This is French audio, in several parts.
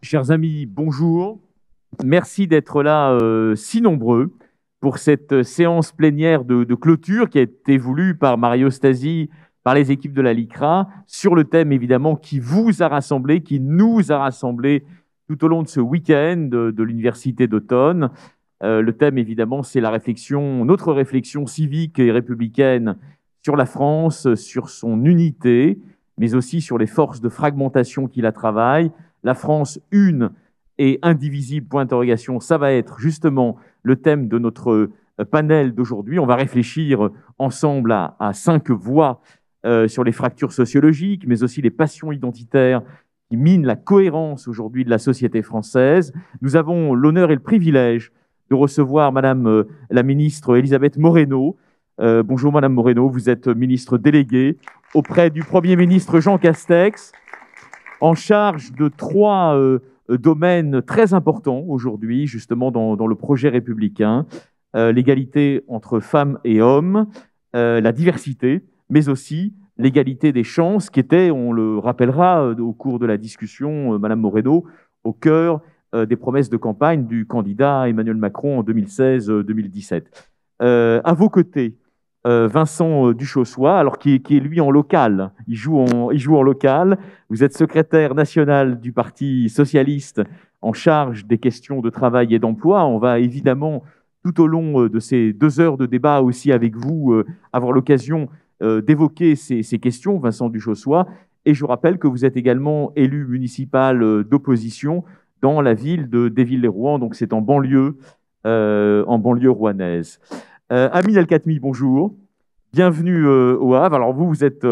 Chers amis, bonjour. Merci d'être là si nombreux pour cette séance plénière de clôture qui a été voulue par Mario Stasi, par les équipes de la LICRA, sur le thème évidemment qui vous a rassemblés, qui nous a rassemblés tout au long de ce week-end de l'Université d'automne. Le thème évidemment, c'est la réflexion, notre réflexion civique et républicaine sur la France, sur son unité, mais aussi sur les forces de fragmentation qui la travaillent. La France une et indivisible, point d'interrogation, ça va être justement le thème de notre panel d'aujourd'hui. On va réfléchir ensemble à 5 voies sur les fractures sociologiques, mais aussi les passions identitaires qui minent la cohérence aujourd'hui de la société française. Nous avons l'honneur et le privilège de recevoir Madame la ministre Elisabeth Moreno. Bonjour Madame Moreno, vous êtes ministre déléguée auprès du Premier ministre Jean Castex, en charge de 3 domaines très importants aujourd'hui, justement dans le projet républicain. L'égalité entre femmes et hommes, la diversité, mais aussi l'égalité des chances, qui était, on le rappellera au cours de la discussion, Madame Moreno, au cœur des promesses de campagne du candidat Emmanuel Macron en 2016-2017. À vos côtés, Vincent Duchossois, alors qui est lui en local, il joue en local. Vous êtes secrétaire national du Parti socialiste en charge des questions de travail et d'emploi. On va évidemment, tout au long de ces 2 heures de débat aussi avec vous, avoir l'occasion d'évoquer ces questions, Vincent Duchossois. Et je rappelle que vous êtes également élu municipal d'opposition dans la ville de Déville-les-Rouen, donc c'est en banlieue rouennaise. Amine El-Khatmi, bonjour. Bienvenue au Havre. Alors vous êtes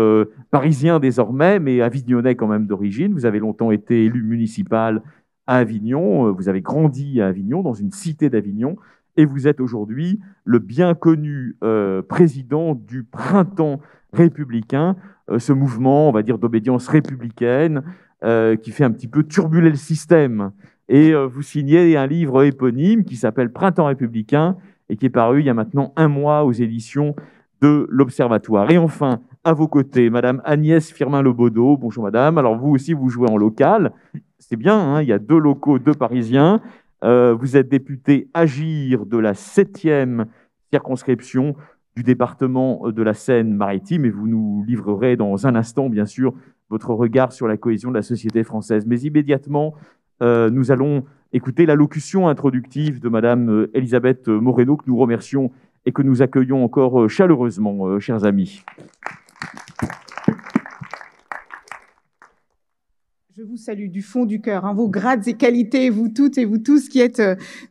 parisien désormais, mais avignonnais quand même d'origine. Vous avez longtemps été élu municipal à Avignon. Vous avez grandi à Avignon, dans une cité d'Avignon. Et vous êtes aujourd'hui le bien connu président du Printemps républicain, ce mouvement, on va dire, d'obédience républicaine qui fait un petit peu turbuler le système. Et vous signez un livre éponyme qui s'appelle Printemps républicain et qui est paru il y a maintenant 1 mois aux éditions de l'Observatoire. Et enfin, à vos côtés, Madame Agnès Firmin-Lebaudot. Bonjour Madame. Alors vous aussi, vous jouez en local. C'est bien, hein, il y a 2 locaux, 2 Parisiens. Vous êtes député Agir de la 7e circonscription du département de la Seine-Maritime et vous nous livrerez dans un instant, bien sûr, votre regard sur la cohésion de la société française. Mais immédiatement, nous allons écouter l'allocution introductive de Madame Elisabeth Moreno, que nous remercions et que nous accueillons encore chaleureusement, chers amis. Je vous salue du fond du cœur, hein, vos grades et qualités, vous toutes et vous tous qui êtes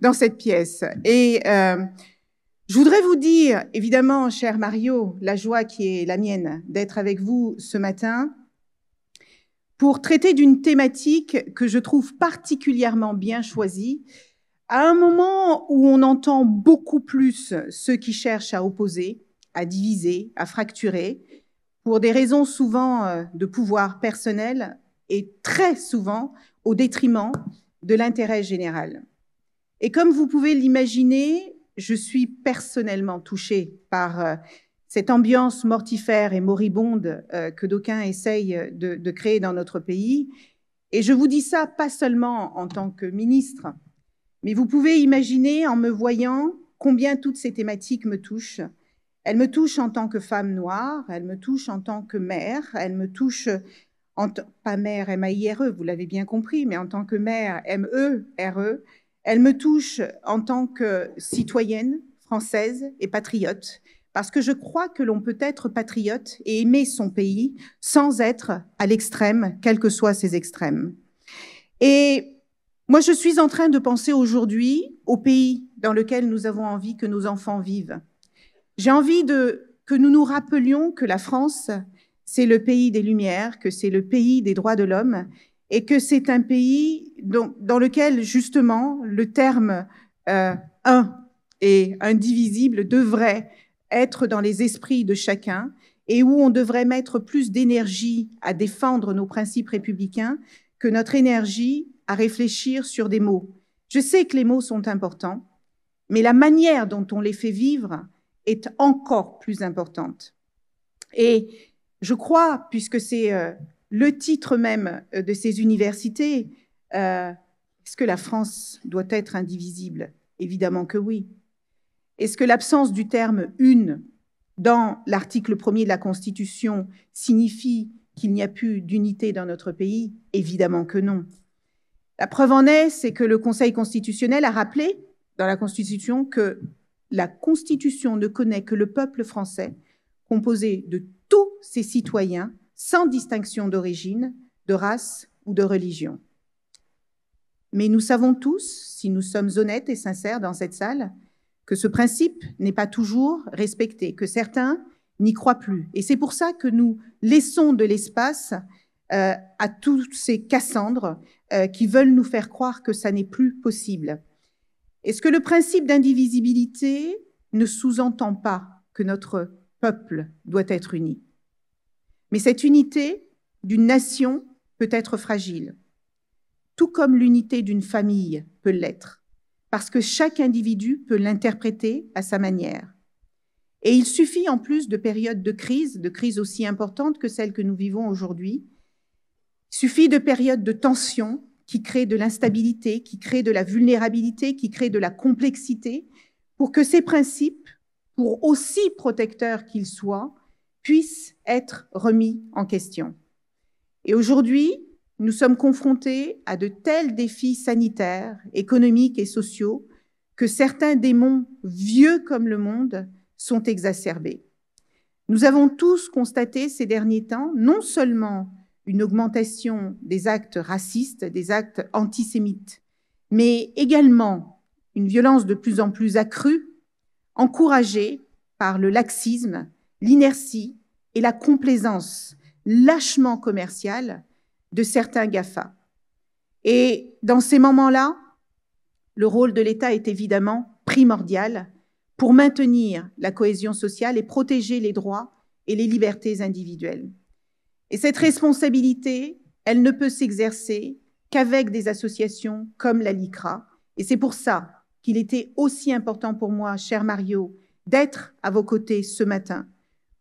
dans cette pièce. Et je voudrais vous dire, évidemment, cher Mario, la joie qui est la mienne d'être avec vous ce matin pour traiter d'une thématique que je trouve particulièrement bien choisie, à un moment où on entend beaucoup plus ceux qui cherchent à opposer, à diviser, à fracturer, pour des raisons souvent de pouvoir personnel et très souvent au détriment de l'intérêt général. Et comme vous pouvez l'imaginer, je suis personnellement touchée par cette ambiance mortifère et moribonde que d'aucuns essayent de créer dans notre pays. Et je vous dis ça pas seulement en tant que ministre, mais vous pouvez imaginer en me voyant combien toutes ces thématiques me touchent. Elles me touchent en tant que femme noire, elles me touchent en tant que mère, elles me touchent, pas mère M-A-I-R-E, vous l'avez bien compris, mais en tant que mère M-E-R-E, elles me touchent en tant que citoyenne française et patriote, parce que je crois que l'on peut être patriote et aimer son pays sans être à l'extrême, quels que soient ces extrêmes. Et moi, je suis en train de penser aujourd'hui au pays dans lequel nous avons envie que nos enfants vivent. J'ai envie que nous nous rappelions que la France, c'est le pays des Lumières, que c'est le pays des droits de l'homme et que c'est un pays dans lequel, justement, le terme un et indivisible devrait être dans les esprits de chacun et où on devrait mettre plus d'énergie à défendre nos principes républicains que notre énergie à réfléchir sur des mots. Je sais que les mots sont importants, mais la manière dont on les fait vivre est encore plus importante. Et je crois, puisque c'est le titre même de ces universités, Est-ce que la France doit être indivisible? Évidemment que oui. Est-ce que l'absence du terme « une » dans l'article 1er de la Constitution signifie qu'il n'y a plus d'unité dans notre pays? Évidemment que non. La preuve en est, c'est que le Conseil constitutionnel a rappelé dans la Constitution que la Constitution ne connaît que le peuple français, composé de tous ses citoyens, sans distinction d'origine, de race ou de religion. Mais nous savons tous, si nous sommes honnêtes et sincères dans cette salle, que ce principe n'est pas toujours respecté, que certains n'y croient plus. Et c'est pour ça que nous laissons de l'espace à tous ces Cassandres qui veulent nous faire croire que ça n'est plus possible. Est-ce que le principe d'indivisibilité ne sous-entend pas que notre peuple doit être uni? Mais cette unité d'une nation peut être fragile, tout comme l'unité d'une famille peut l'être, parce que chaque individu peut l'interpréter à sa manière. Et il suffit, en plus de périodes de crise aussi importantes que celles que nous vivons aujourd'hui, il suffit de périodes de tension qui créent de l'instabilité, qui créent de la vulnérabilité, qui créent de la complexité, pour que ces principes, pour aussi protecteurs qu'ils soient, puissent être remis en question. Et aujourd'hui, nous sommes confrontés à de tels défis sanitaires, économiques et sociaux que certains démons vieux comme le monde sont exacerbés. Nous avons tous constaté ces derniers temps non seulement une augmentation des actes racistes, des actes antisémites, mais également une violence de plus en plus accrue, encouragée par le laxisme, l'inertie et la complaisance lâchement commerciale de certains GAFA. Et dans ces moments-là, le rôle de l'État est évidemment primordial pour maintenir la cohésion sociale et protéger les droits et les libertés individuelles. Et cette responsabilité, elle ne peut s'exercer qu'avec des associations comme la LICRA. Et c'est pour ça qu'il était aussi important pour moi, cher Mario, d'être à vos côtés ce matin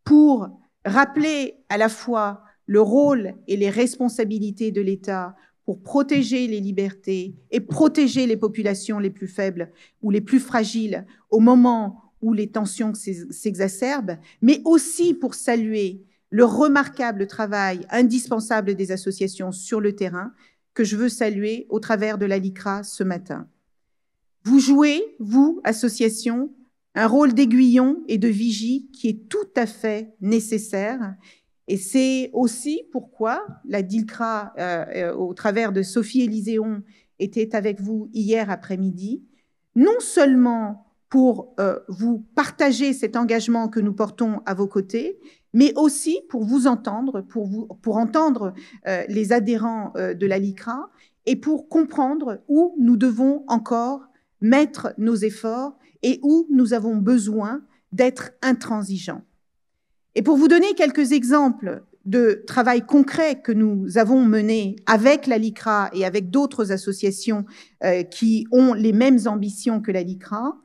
pour rappeler à la fois le rôle et les responsabilités de l'État pour protéger les libertés et protéger les populations les plus faibles ou les plus fragiles au moment où les tensions s'exacerbent, mais aussi pour saluer le remarquable travail indispensable des associations sur le terrain que je veux saluer au travers de la LICRA ce matin. Vous jouez, vous, associations, un rôle d'aiguillon et de vigie qui est tout à fait nécessaire. Et c'est aussi pourquoi la DILCRA, au travers de Sophie Élyséon, était avec vous hier après-midi, non seulement pour vous partager cet engagement que nous portons à vos côtés, mais aussi pour vous entendre, pour entendre les adhérents de la LICRA et pour comprendre où nous devons encore mettre nos efforts et où nous avons besoin d'être intransigeants. Et pour vous donner quelques exemples de travail concret que nous avons mené avec la LICRA et avec d'autres associations qui ont les mêmes ambitions que la LICRA,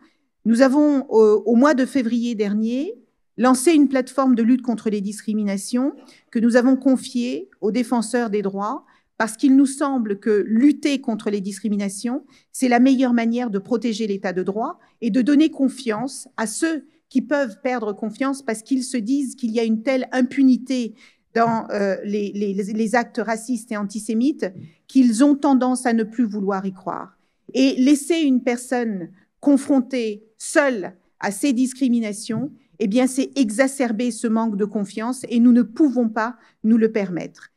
nous avons, au mois de février dernier, lancé une plateforme de lutte contre les discriminations que nous avons confiée aux défenseurs des droits parce qu'il nous semble que lutter contre les discriminations, c'est la meilleure manière de protéger l'état de droit et de donner confiance à ceux qui peuvent perdre confiance parce qu'ils se disent qu'il y a une telle impunité dans les actes racistes et antisémites qu'ils ont tendance à ne plus vouloir y croire. Et laisser une personne confrontée seule à ces discriminations, eh bien, c'est exacerber ce manque de confiance et nous ne pouvons pas nous le permettre.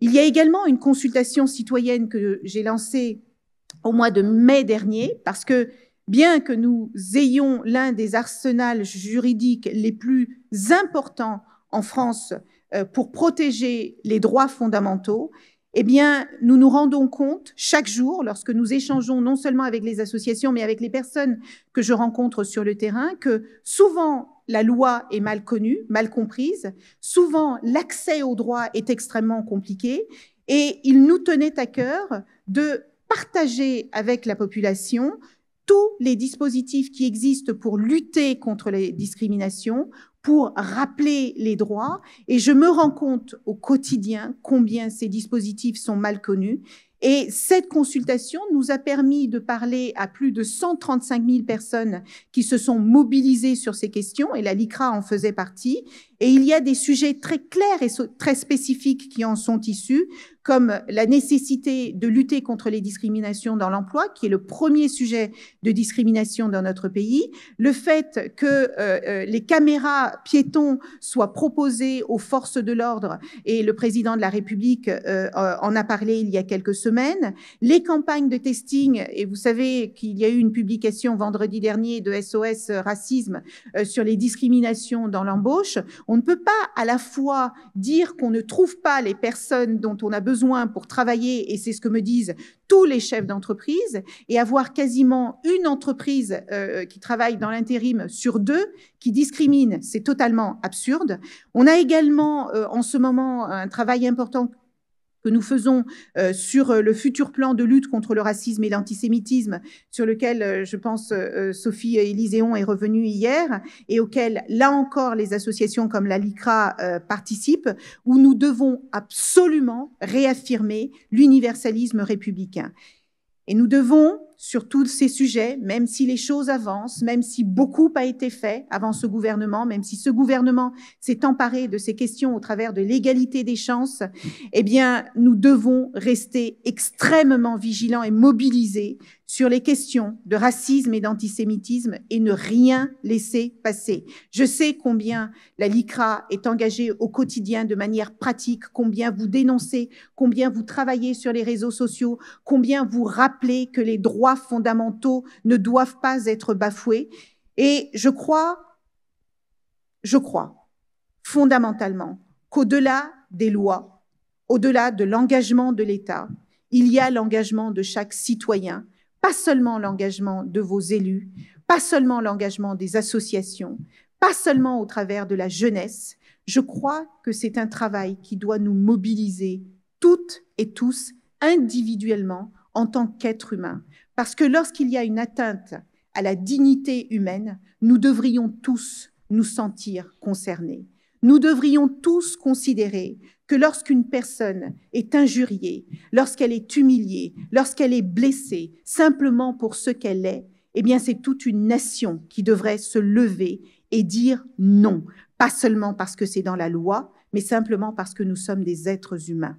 Il y a également une consultation citoyenne que j'ai lancée au mois de mai dernier parce que bien que nous ayons l'un des arsenals juridiques les plus importants en France pour protéger les droits fondamentaux, eh bien, nous nous rendons compte chaque jour, lorsque nous échangeons non seulement avec les associations, mais avec les personnes que je rencontre sur le terrain, que souvent la loi est mal connue, mal comprise, souvent l'accès aux droits est extrêmement compliqué, et il nous tenait à cœur de partager avec la population tous les dispositifs qui existent pour lutter contre les discriminations, pour rappeler les droits. Et je me rends compte au quotidien combien ces dispositifs sont mal connus. Et cette consultation nous a permis de parler à plus de 135 000 personnes qui se sont mobilisées sur ces questions, et la LICRA en faisait partie. Et il y a des sujets très clairs et très spécifiques qui en sont issus, comme la nécessité de lutter contre les discriminations dans l'emploi, qui est le premier sujet de discrimination dans notre pays, le fait que les caméras piétons soient proposées aux forces de l'ordre, et le président de la République en a parlé il y a quelques semaines, les campagnes de testing, et vous savez qu'il y a eu une publication vendredi dernier de SOS Racisme sur les discriminations dans l'embauche. On ne peut pas à la fois dire qu'on ne trouve pas les personnes dont on a besoin pour travailler, et c'est ce que me disent tous les chefs d'entreprise, et avoir quasiment une entreprise qui travaille dans l'intérim sur 2 qui discrimine. C'est totalement absurde. On a également en ce moment un travail important que nous faisons sur le futur plan de lutte contre le racisme et l'antisémitisme, sur lequel, je pense, Sophie Élyséon est revenue hier, et auquel, là encore, les associations comme la LICRA participent, où nous devons absolument réaffirmer l'universalisme républicain. Et nous devons, sur tous ces sujets, même si les choses avancent, même si beaucoup a été fait avant ce gouvernement, même si ce gouvernement s'est emparé de ces questions au travers de l'égalité des chances, eh bien, nous devons rester extrêmement vigilants et mobilisés sur les questions de racisme et d'antisémitisme et ne rien laisser passer. Je sais combien la LICRA est engagée au quotidien de manière pratique, combien vous dénoncez, combien vous travaillez sur les réseaux sociaux, combien vous rappelez que les droits fondamentaux ne doivent pas être bafoués. Et je crois fondamentalement qu'au-delà des lois, au-delà de l'engagement de l'État, il y a l'engagement de chaque citoyen, pas seulement l'engagement de vos élus, pas seulement l'engagement des associations, pas seulement au travers de la jeunesse. Je crois que c'est un travail qui doit nous mobiliser toutes et tous individuellement en tant qu'êtres humains. Parce que lorsqu'il y a une atteinte à la dignité humaine, nous devrions tous nous sentir concernés. Nous devrions tous considérer que lorsqu'une personne est injuriée, lorsqu'elle est humiliée, lorsqu'elle est blessée, simplement pour ce qu'elle est, eh bien c'est toute une nation qui devrait se lever et dire non, pas seulement parce que c'est dans la loi, mais simplement parce que nous sommes des êtres humains.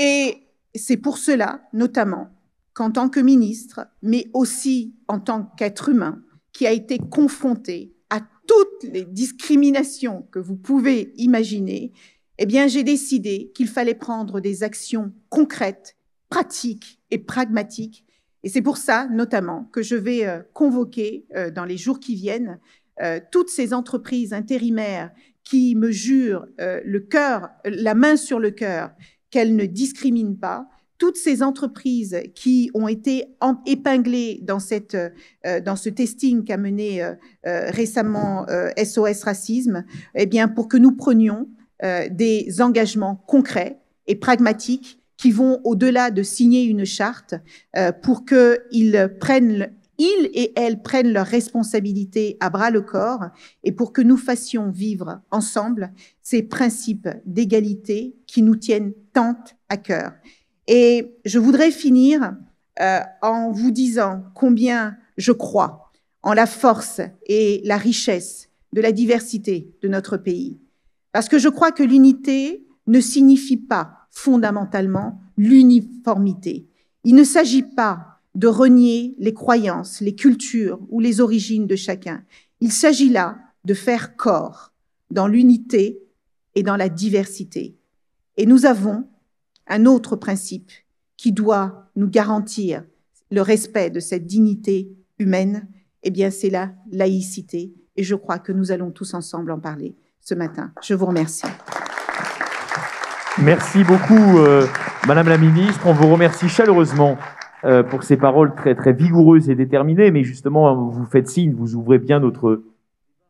Et c'est pour cela, notamment, qu'en tant que ministre, mais aussi en tant qu'être humain, qui a été confronté à toutes les discriminations que vous pouvez imaginer, eh bien, j'ai décidé qu'il fallait prendre des actions concrètes, pratiques et pragmatiques. Et c'est pour ça, notamment, que je vais convoquer dans les jours qui viennent toutes ces entreprises intérimaires qui me jurent la main sur le cœur, qu'elles ne discriminent pas, toutes ces entreprises qui ont été épinglées dans ce testing qu'a mené récemment SOS Racisme, eh bien, pour que nous prenions des engagements concrets et pragmatiques qui vont au-delà de signer une charte pour qu'ils et elles prennent leurs responsabilités à bras-le-corps et pour que nous fassions vivre ensemble ces principes d'égalité qui nous tiennent tant à cœur. Et je voudrais finir en vous disant combien je crois en la force et la richesse de la diversité de notre pays. Parce que je crois que l'unité ne signifie pas fondamentalement l'uniformité. Il ne s'agit pas de renier les croyances, les cultures ou les origines de chacun. Il s'agit là de faire corps dans l'unité et dans la diversité. Et nous avons un autre principe qui doit nous garantir le respect de cette dignité humaine, eh bien c'est la laïcité. Et je crois que nous allons tous ensemble en parler ce matin. Je vous remercie. Merci beaucoup, Madame la Ministre. On vous remercie chaleureusement pour ces paroles très, très vigoureuses et déterminées. Mais justement, vous faites signe, vous ouvrez bien notre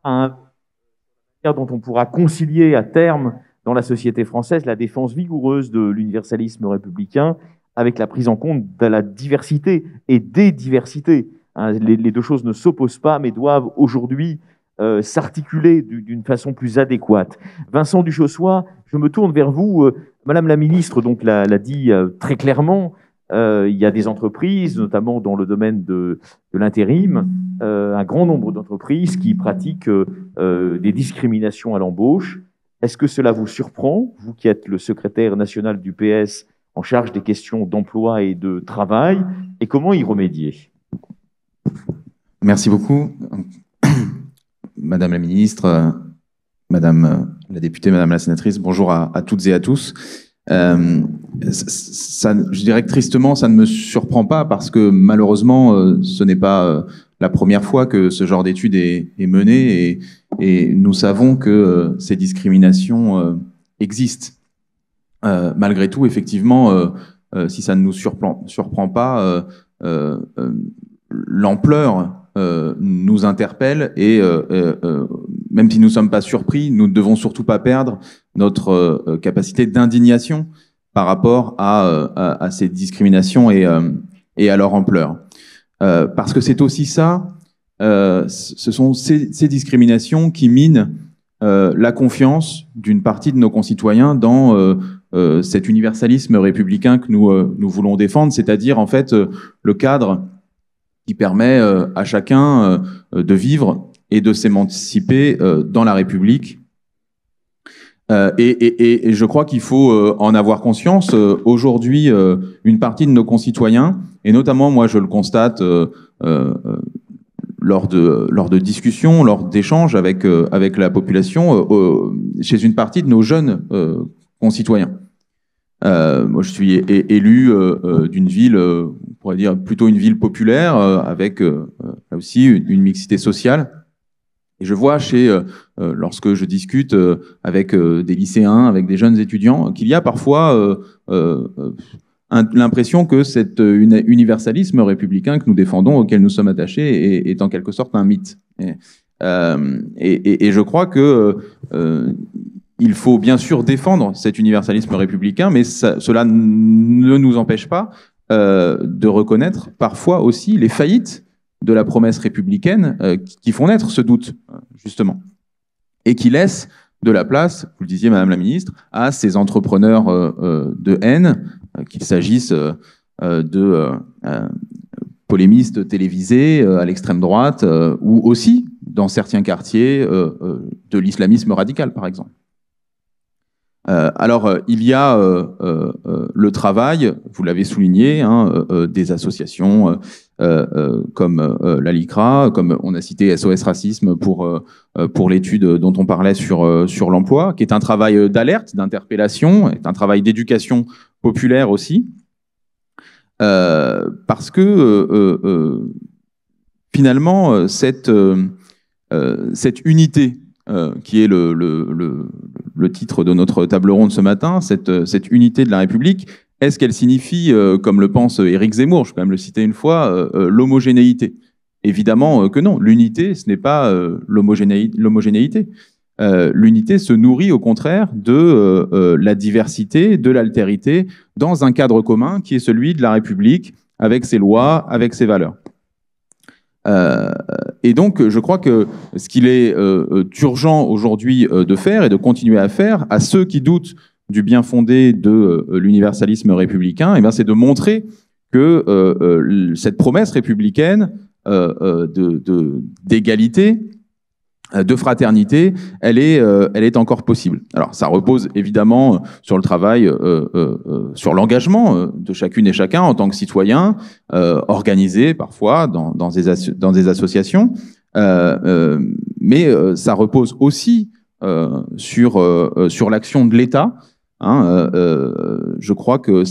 dont on pourra concilier à terme dans la société française la défense vigoureuse de l'universalisme républicain avec la prise en compte de la diversité et des diversités. Les deux choses ne s'opposent pas, mais doivent aujourd'hui s'articuler d'une façon plus adéquate. Vincent Duchossois, je me tourne vers vous. Madame la ministre donc l'a dit très clairement, il y a des entreprises, notamment dans le domaine de l'intérim, un grand nombre d'entreprises qui pratiquent des discriminations à l'embauche. Est-ce que cela vous surprend, vous qui êtes le secrétaire national du PS en charge des questions d'emploi et de travail, et comment y remédier? Merci beaucoup. Madame la ministre, Madame la députée, Madame la sénatrice, bonjour à toutes et à tous. Je dirais que tristement, ça ne me surprend pas parce que malheureusement, ce n'est pas la première fois que ce genre d'étude est menée et nous savons que ces discriminations existent. Malgré tout, effectivement, si ça ne nous surprend pas, l'ampleur nous interpelle et même si nous ne sommes pas surpris, nous ne devons surtout pas perdre notre capacité d'indignation par rapport à ces discriminations et à leur ampleur. Parce que c'est aussi ça, ce sont ces discriminations qui minent la confiance d'une partie de nos concitoyens dans cet universalisme républicain que nous voulons défendre, c'est-à-dire en fait le cadre qui permet à chacun de vivre et de s'émanciper dans la République. Et je crois qu'il faut en avoir conscience. Aujourd'hui, une partie de nos concitoyens, et notamment moi je le constate lors de discussions, lors d'échanges avec la population, chez une partie de nos jeunes concitoyens. Moi, je suis élu d'une ville, on pourrait dire plutôt une ville populaire, avec là aussi une mixité sociale. Et je vois lorsque je discute avec des lycéens, avec des jeunes étudiants, qu'il y a parfois l'impression que cet universalisme républicain que nous défendons, auquel nous sommes attachés, est en quelque sorte un mythe. Et je crois que il faut bien sûr défendre cet universalisme républicain, mais cela ne nous empêche pas de reconnaître parfois aussi les faillites de la promesse républicaine qui font naître ce doute, justement, et qui laissent de la place, vous le disiez, Madame la Ministre, à ces entrepreneurs de haine, qu'il s'agisse de polémistes télévisés à l'extrême droite, ou aussi, dans certains quartiers, de l'islamisme radical, par exemple. Alors, il y a le travail, vous l'avez souligné, des associations comme la LICRA, comme on a cité SOS Racisme pour l'étude dont on parlait sur l'emploi, qui est un travail d'alerte, d'interpellation, est un travail d'éducation populaire aussi, parce que finalement, cette unité qui est le titre de notre table ronde ce matin, cette unité de la République, est-ce qu'elle signifie, comme le pense Éric Zemmour, je vais quand même le citer une fois, l'homogénéité? Évidemment que non. L'unité, ce n'est pas l'homogénéité. L'unité se nourrit au contraire de la diversité, de l'altérité, dans un cadre commun qui est celui de la République, avec ses lois, avec ses valeurs. Et donc, je crois que ce qu'il est urgent aujourd'hui de faire et de continuer à faire, à ceux qui doutent du bien fondé de l'universalisme républicain, eh bien, c'est de montrer que cette promesse républicaine d'égalité, de fraternité, elle est encore possible. Alors, ça repose évidemment sur le travail, sur l'engagement de chacune et chacun en tant que citoyen, organisé parfois dans des associations, mais ça repose aussi sur l'action de l'État. Je crois que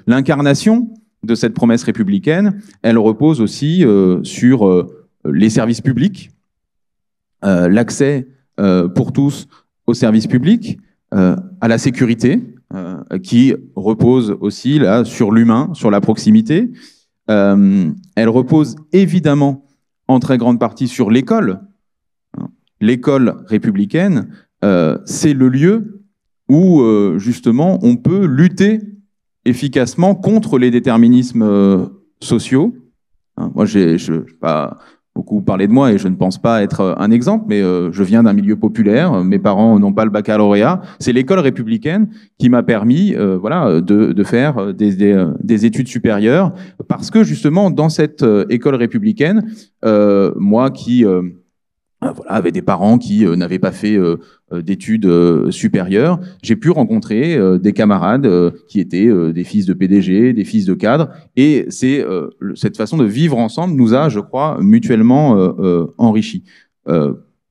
l'incarnation de cette promesse républicaine, elle repose aussi sur les services publics, l'accès pour tous aux services publics, à la sécurité, qui repose aussi là sur l'humain, sur la proximité. Elle repose évidemment en très grande partie sur l'école. L'école républicaine, c'est le lieu où justement on peut lutter efficacement contre les déterminismes sociaux. Moi, je ne vais pas beaucoup parlé de moi et je ne pense pas être un exemple, mais je viens d'un milieu populaire. Mes parents n'ont pas le baccalauréat. C'est l'école républicaine qui m'a permis, voilà, de faire des études supérieures, parce que justement dans cette école républicaine, moi qui voilà, avait des parents qui n'avaient pas fait d'études supérieures, j'ai pu rencontrer des camarades qui étaient des fils de PDG, des fils de cadres, et c'est cette façon de vivre ensemble nous a, je crois, mutuellement enrichis.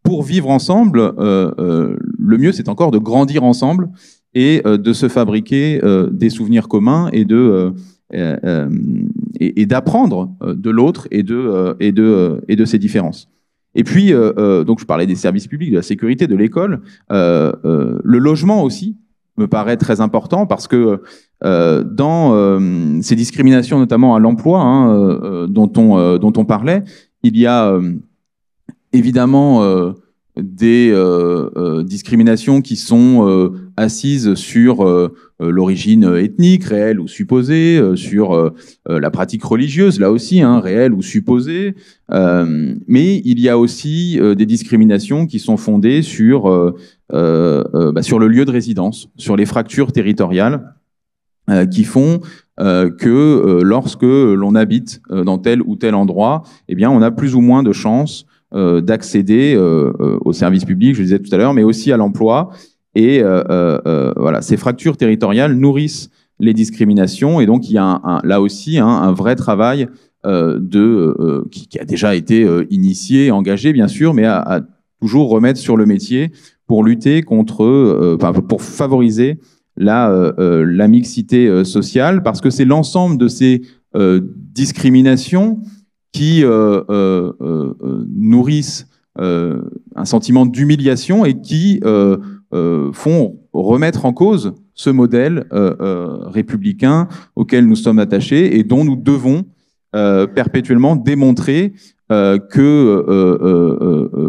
Pour vivre ensemble, le mieux, c'est encore de grandir ensemble et de se fabriquer des souvenirs communs et d'apprendre de l'autre et de ses différences. Et puis, donc je parlais des services publics, de la sécurité, de l'école. Le logement aussi me paraît très important parce que dans ces discriminations, notamment à l'emploi, hein, dont on parlait, il y a évidemment des discriminations qui sont assises sur l'origine ethnique, réelle ou supposée, sur la pratique religieuse, là aussi, hein, réelle ou supposée. Mais il y a aussi des discriminations qui sont fondées sur le lieu de résidence, sur les fractures territoriales qui font que lorsque l'on habite dans tel ou tel endroit, eh bien, on a plus ou moins de chances d'accéder aux services publics, je le disais tout à l'heure, mais aussi à l'emploi. Et voilà, ces fractures territoriales nourrissent les discriminations. Et donc, il y a là aussi un vrai travail qui a déjà été initié, engagé, bien sûr, mais à toujours remettre sur le métier pour lutter contre, pour favoriser la mixité sociale, parce que c'est l'ensemble de ces discriminations qui nourrissent un sentiment d'humiliation et qui font remettre en cause ce modèle républicain auquel nous sommes attachés et dont nous devons perpétuellement démontrer que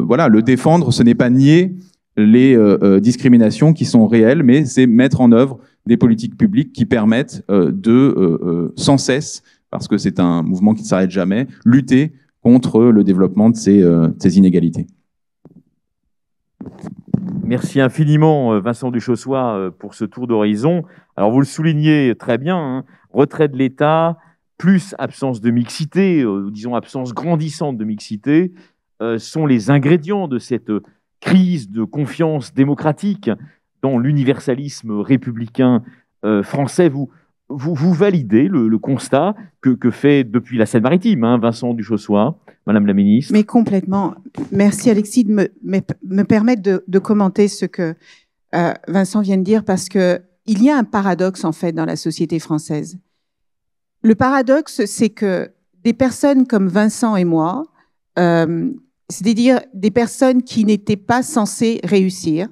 voilà, le défendre, ce n'est pas nier les discriminations qui sont réelles, mais c'est mettre en œuvre des politiques publiques qui permettent sans cesse, parce que c'est un mouvement qui ne s'arrête jamais, lutter contre le développement de ces inégalités. Merci infiniment, Vincent Duchossois, pour ce tour d'horizon. Alors, vous le soulignez très bien, hein, retrait de l'État, plus absence de mixité, disons absence grandissante de mixité, sont les ingrédients de cette crise de confiance démocratique dans l'universalisme républicain français. Vous validez le constat que fait depuis la Seine-Maritime, hein, Vincent Duchossois, Madame la Ministre. Mais complètement. Merci Alexis de me permettre de commenter ce que Vincent vient de dire, parce qu'il y a un paradoxe en fait dans la société française. Le paradoxe, c'est que des personnes comme Vincent et moi, c'est-à-dire des personnes qui n'étaient pas censées réussir,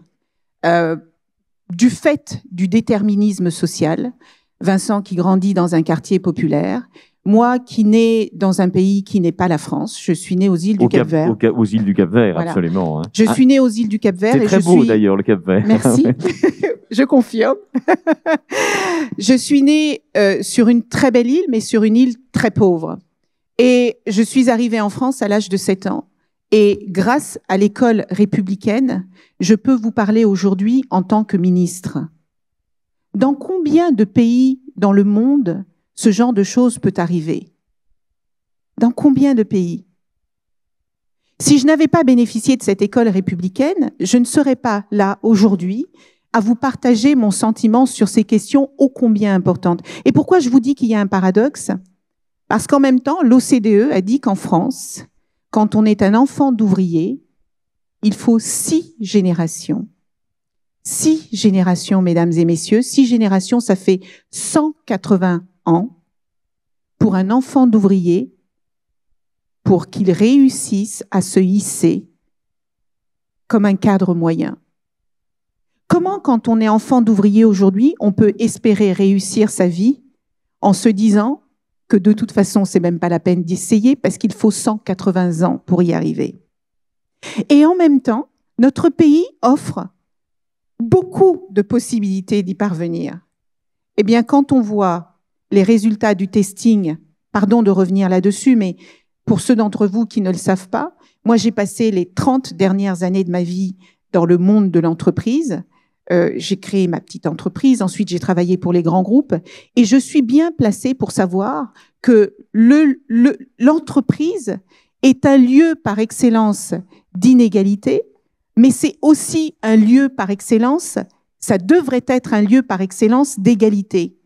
du fait du déterminisme social, Vincent qui grandit dans un quartier populaire, moi qui nais dans un pays qui n'est pas la France, je suis née aux îles du Cap-Vert. Aux îles du Cap-Vert, voilà. Absolument. Hein. Je suis née aux îles du Cap-Vert. C'est très beau d'ailleurs, le Cap-Vert. Merci, je confirme. Je suis née sur une très belle île, mais sur une île très pauvre. Et je suis arrivée en France à l'âge de 7 ans. Et grâce à l'école républicaine, je peux vous parler aujourd'hui en tant que ministre. Dans combien de pays dans le monde ce genre de choses peut arriver? Dans combien de pays? Si je n'avais pas bénéficié de cette école républicaine, je ne serais pas là aujourd'hui à vous partager mon sentiment sur ces questions ô combien importantes. Et pourquoi je vous dis qu'il y a un paradoxe? Parce qu'en même temps, l'OCDE a dit qu'en France, quand on est un enfant d'ouvrier, il faut 6 générations. 6 générations, mesdames et messieurs. 6 générations, ça fait 180 ans pour un enfant d'ouvrier pour qu'il réussisse à se hisser comme un cadre moyen. Comment, quand on est enfant d'ouvrier aujourd'hui, on peut espérer réussir sa vie en se disant que de toute façon, c'est même pas la peine d'essayer parce qu'il faut 180 ans pour y arriver. Et en même temps, notre pays offre beaucoup de possibilités d'y parvenir. Eh bien, quand on voit les résultats du testing, pardon de revenir là-dessus, mais pour ceux d'entre vous qui ne le savent pas, moi j'ai passé les 30 dernières années de ma vie dans le monde de l'entreprise. J'ai créé ma petite entreprise, ensuite j'ai travaillé pour les grands groupes et je suis bien placée pour savoir que l'entreprise est un lieu par excellence d'inégalité, mais c'est aussi un lieu par excellence, ça devrait être un lieu par excellence d'égalité.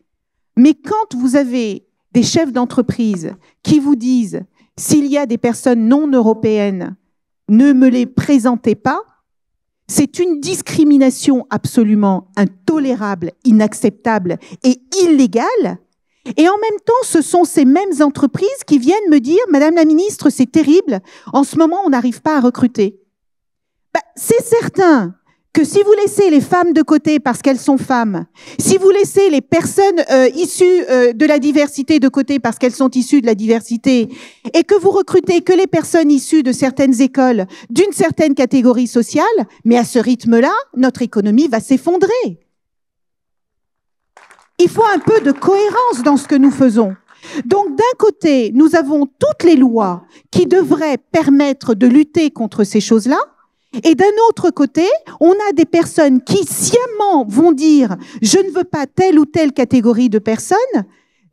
Mais quand vous avez des chefs d'entreprise qui vous disent « s'il y a des personnes non européennes, ne me les présentez pas », c'est une discrimination absolument intolérable, inacceptable et illégale. Et en même temps, ce sont ces mêmes entreprises qui viennent me dire « Madame la ministre, c'est terrible, en ce moment, on n'arrive pas à recruter. » C'est certain que si vous laissez les femmes de côté parce qu'elles sont femmes, si vous laissez les personnes issues de la diversité de côté parce qu'elles sont issues de la diversité, et que vous recrutez que les personnes issues de certaines écoles, d'une certaine catégorie sociale, mais à ce rythme-là, notre économie va s'effondrer. Il faut un peu de cohérence dans ce que nous faisons. Donc, d'un côté, nous avons toutes les lois qui devraient permettre de lutter contre ces choses-là, et d'un autre côté, on a des personnes qui sciemment vont dire « je ne veux pas telle ou telle catégorie de personnes »,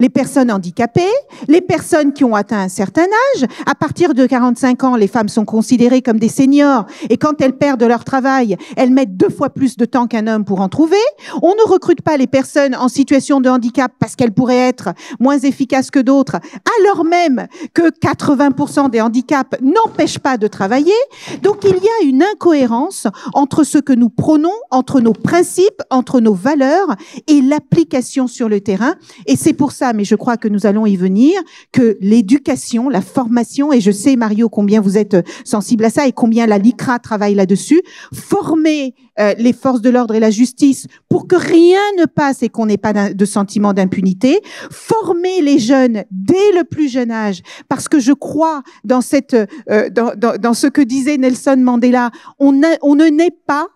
les personnes handicapées, les personnes qui ont atteint un certain âge. À partir de 45 ans, les femmes sont considérées comme des seniors et quand elles perdent leur travail, elles mettent 2 fois plus de temps qu'un homme pour en trouver. On ne recrute pas les personnes en situation de handicap parce qu'elles pourraient être moins efficaces que d'autres, alors même que 80% des handicaps n'empêchent pas de travailler. Donc il y a une incohérence entre ce que nous prônons, entre nos principes, entre nos valeurs et l'application sur le terrain. Et c'est pour ça, mais je crois que nous allons y venir, que l'éducation, la formation, et je sais, Mario, combien vous êtes sensible à ça et combien la LICRA travaille là-dessus, former les forces de l'ordre et la justice pour que rien ne passe et qu'on n'ait pas de sentiment d'impunité, former les jeunes dès le plus jeune âge, parce que je crois dans dans ce que disait Nelson Mandela, on ne naît pas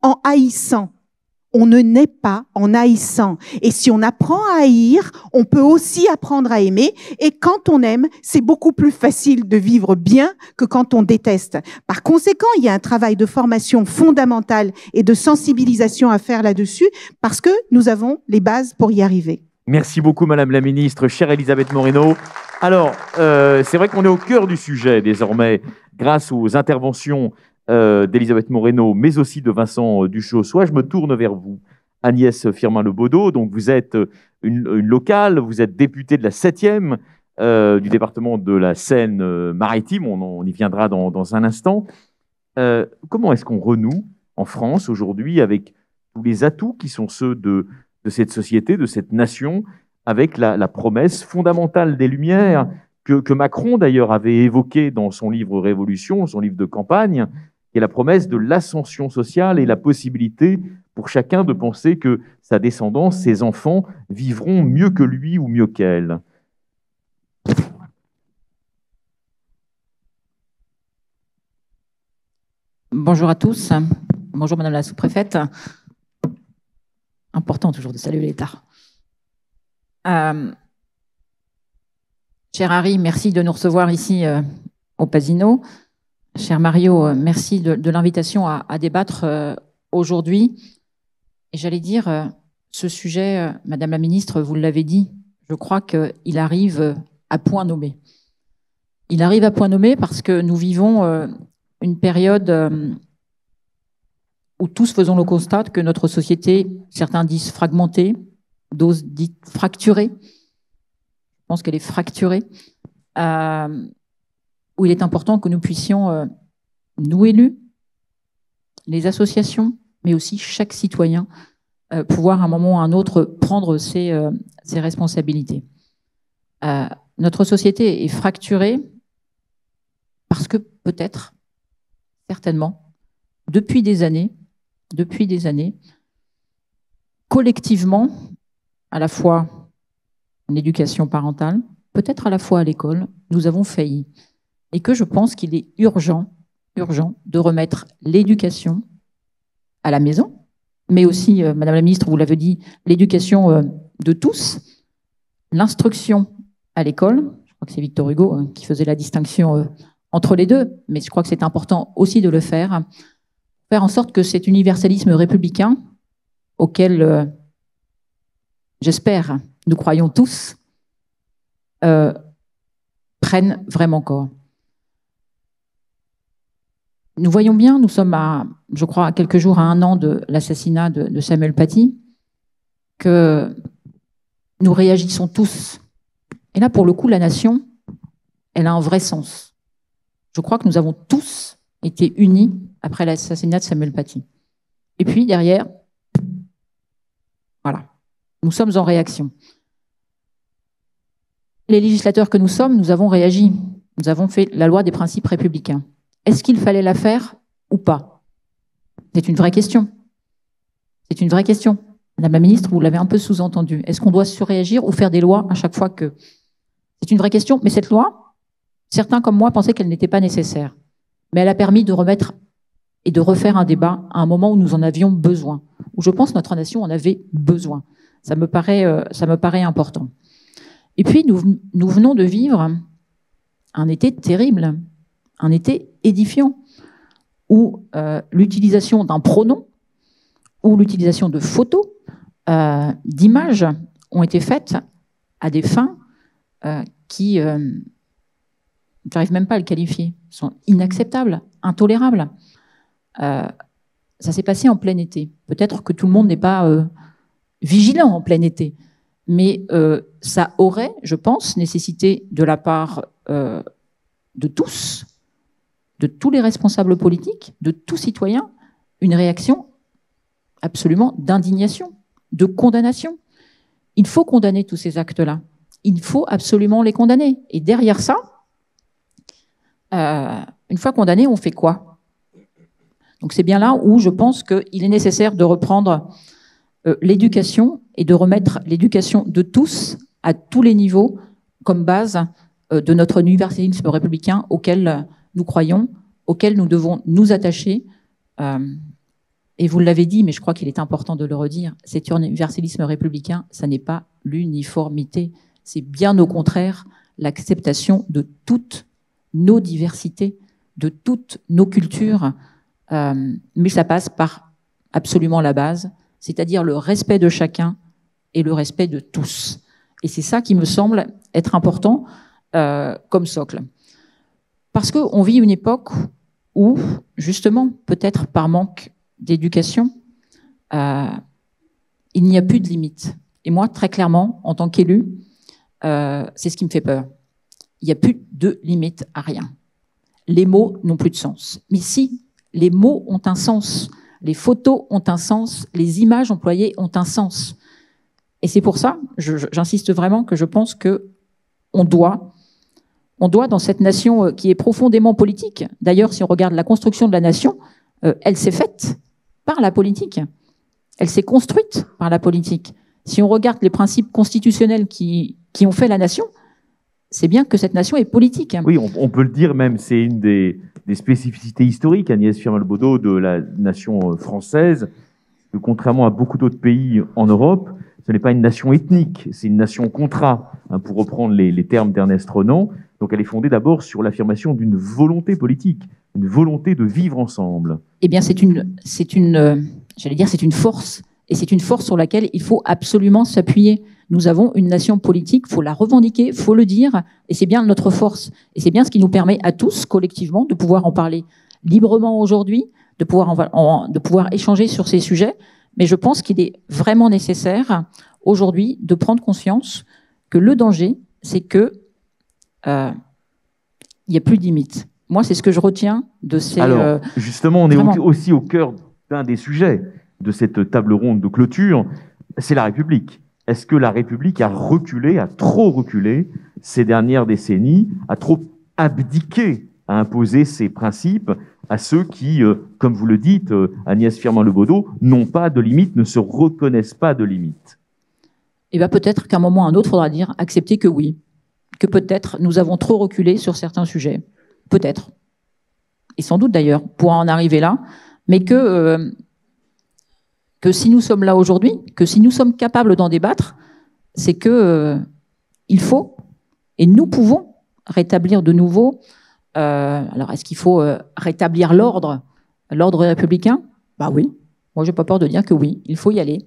en haïssant. On ne naît pas en haïssant. Et si on apprend à haïr, on peut aussi apprendre à aimer. Et quand on aime, c'est beaucoup plus facile de vivre bien que quand on déteste. Par conséquent, il y a un travail de formation fondamentale et de sensibilisation à faire là-dessus parce que nous avons les bases pour y arriver. Merci beaucoup, Madame la Ministre. Chère Elisabeth Moreno. Alors, c'est vrai qu'on est au cœur du sujet désormais grâce aux interventions d'Elisabeth Moreno, mais aussi de Vincent Duchossois. Je me tourne vers vous, Agnès Firmin-Lebaudot. Donc, vous êtes une locale, vous êtes députée de la 7e du département de la Seine-Maritime. On y viendra dans un instant. Comment est-ce qu'on renoue en France aujourd'hui avec tous les atouts qui sont ceux de cette société, de cette nation, avec la promesse fondamentale des Lumières que Macron d'ailleurs avait évoquée dans son livre Révolution, son livre de campagne, qui est la promesse de l'ascension sociale et la possibilité pour chacun de penser que sa descendance, ses enfants, vivront mieux que lui ou mieux qu'elle. Bonjour à tous. Bonjour Madame la sous-préfète. Important toujours de saluer l'État. Cher Harry, merci de nous recevoir ici au Pasino. Cher Mario, merci de l'invitation à débattre aujourd'hui. Et j'allais dire, ce sujet, Madame la Ministre, vous l'avez dit, je crois qu'il arrive à point nommé. Il arrive à point nommé parce que nous vivons une période où tous faisons le constat que notre société, certains disent fragmentée, d'autres disent fracturée. Je pense qu'elle est fracturée. Où il est important que nous puissions, nous élus, les associations, mais aussi chaque citoyen, pouvoir à un moment ou à un autre prendre ses responsabilités. Notre société est fracturée parce que peut-être, certainement, depuis des années, collectivement, à la fois en éducation parentale, peut-être à la fois à l'école, nous avons failli. Et que je pense qu'il est urgent de remettre l'éducation à la maison, mais aussi, Madame la Ministre, vous l'avez dit, l'éducation de tous, l'instruction à l'école. Je crois que c'est Victor Hugo qui faisait la distinction entre les deux, mais je crois que c'est important aussi de le faire en sorte que cet universalisme républicain auquel, j'espère, nous croyons tous, prenne vraiment corps. Nous voyons bien, nous sommes à, je crois, à quelques jours, à 1 an de l'assassinat de Samuel Paty, que nous réagissons tous. Et là, pour le coup, la nation, elle a un vrai sens. Je crois que nous avons tous été unis après l'assassinat de Samuel Paty. Et puis, derrière, voilà, nous sommes en réaction. Les législateurs que nous sommes, nous avons réagi. Nous avons fait la loi des principes républicains. Est-ce qu'il fallait la faire ou pas? C'est une vraie question. C'est une vraie question. Madame la ministre, vous l'avez un peu sous-entendu. Est-ce qu'on doit surréagir ou faire des lois à chaque fois que... C'est une vraie question, mais cette loi, certains comme moi pensaient qu'elle n'était pas nécessaire. Mais elle a permis de remettre et de refaire un débat à un moment où nous en avions besoin, où je pense que notre nation en avait besoin. Ça me paraît important. Et puis, nous venons de vivre un été terrible, un été édifiant, où l'utilisation d'un pronom, ou l'utilisation de photos, d'images ont été faites à des fins qui, j'arrive même pas à le qualifier, sont inacceptables, intolérables. Ça s'est passé en plein été. Peut-être que tout le monde n'est pas vigilant en plein été, mais ça aurait, je pense, nécessité de la part de tous les responsables politiques, de tout citoyen, une réaction absolument d'indignation, de condamnation. Il faut condamner tous ces actes-là. Il faut absolument les condamner. Et derrière ça, une fois condamné, on fait quoi? Donc c'est bien là où je pense qu'il est nécessaire de reprendre l'éducation et de remettre l'éducation de tous, à tous les niveaux, comme base de notre universalisme républicain auquel nous croyons, auquel nous devons nous attacher. Et vous l'avez dit, mais je crois qu'il est important de le redire, cet universalisme républicain, ça n'est pas l'uniformité, c'est bien au contraire l'acceptation de toutes nos diversités, de toutes nos cultures, mais ça passe par absolument la base, c'est-à-dire le respect de chacun et le respect de tous. Et c'est ça qui me semble être important comme socle. Parce qu'on vit une époque où, justement, peut-être par manque d'éducation, il n'y a plus de limites. Et moi, très clairement, en tant qu'élu, c'est ce qui me fait peur. Il n'y a plus de limite à rien. Les mots n'ont plus de sens. Mais si, les mots ont un sens, les photos ont un sens, les images employées ont un sens. Et c'est pour ça, j'insiste vraiment, que je pense qu'on doit, dans cette nation qui est profondément politique, d'ailleurs, si on regarde la construction de la nation, elle s'est faite par la politique. Elle s'est construite par la politique. Si on regarde les principes constitutionnels qui ont fait la nation, c'est bien que cette nation est politique. Oui, on peut le dire même, c'est une des spécificités historiques, Agnès Firmin-Le-Baudot, de la nation française, que contrairement à beaucoup d'autres pays en Europe, ce n'est pas une nation ethnique, c'est une nation contrat, pour reprendre les termes d'Ernest Renan. Donc elle est fondée d'abord sur l'affirmation d'une volonté politique, une volonté de vivre ensemble. Eh bien, c'est une force, et c'est une force sur laquelle il faut absolument s'appuyer. Nous avons une nation politique, il faut la revendiquer, il faut le dire, et c'est bien notre force. Et c'est bien ce qui nous permet à tous, collectivement, de pouvoir en parler librement aujourd'hui, de pouvoir échanger sur ces sujets. Mais je pense qu'il est vraiment nécessaire, aujourd'hui, de prendre conscience que le danger, c'est que il n'y a plus de limite. Moi, c'est ce que je retiens de ces... Alors, justement, on est aussi au cœur d'un des sujets de cette table ronde de clôture, c'est la République. Est-ce que la République a reculé, a trop reculé ces dernières décennies, a trop abdiqué à imposer ses principes à ceux qui, comme vous le dites, Agnès Firmin-Le-Baudot, n'ont pas de limites, ne se reconnaissent pas de limites? Eh bien, peut-être qu'à un moment ou à un autre, il faudra dire, accepter que oui, que peut-être nous avons trop reculé sur certains sujets. Peut-être. Et sans doute d'ailleurs, pour en arriver là, mais que si nous sommes là aujourd'hui, que si nous sommes capables d'en débattre, c'est que il faut et nous pouvons rétablir de nouveau. Alors, est-ce qu'il faut rétablir l'ordre républicain? Bah oui. Moi, j'ai pas peur de dire que oui, il faut y aller.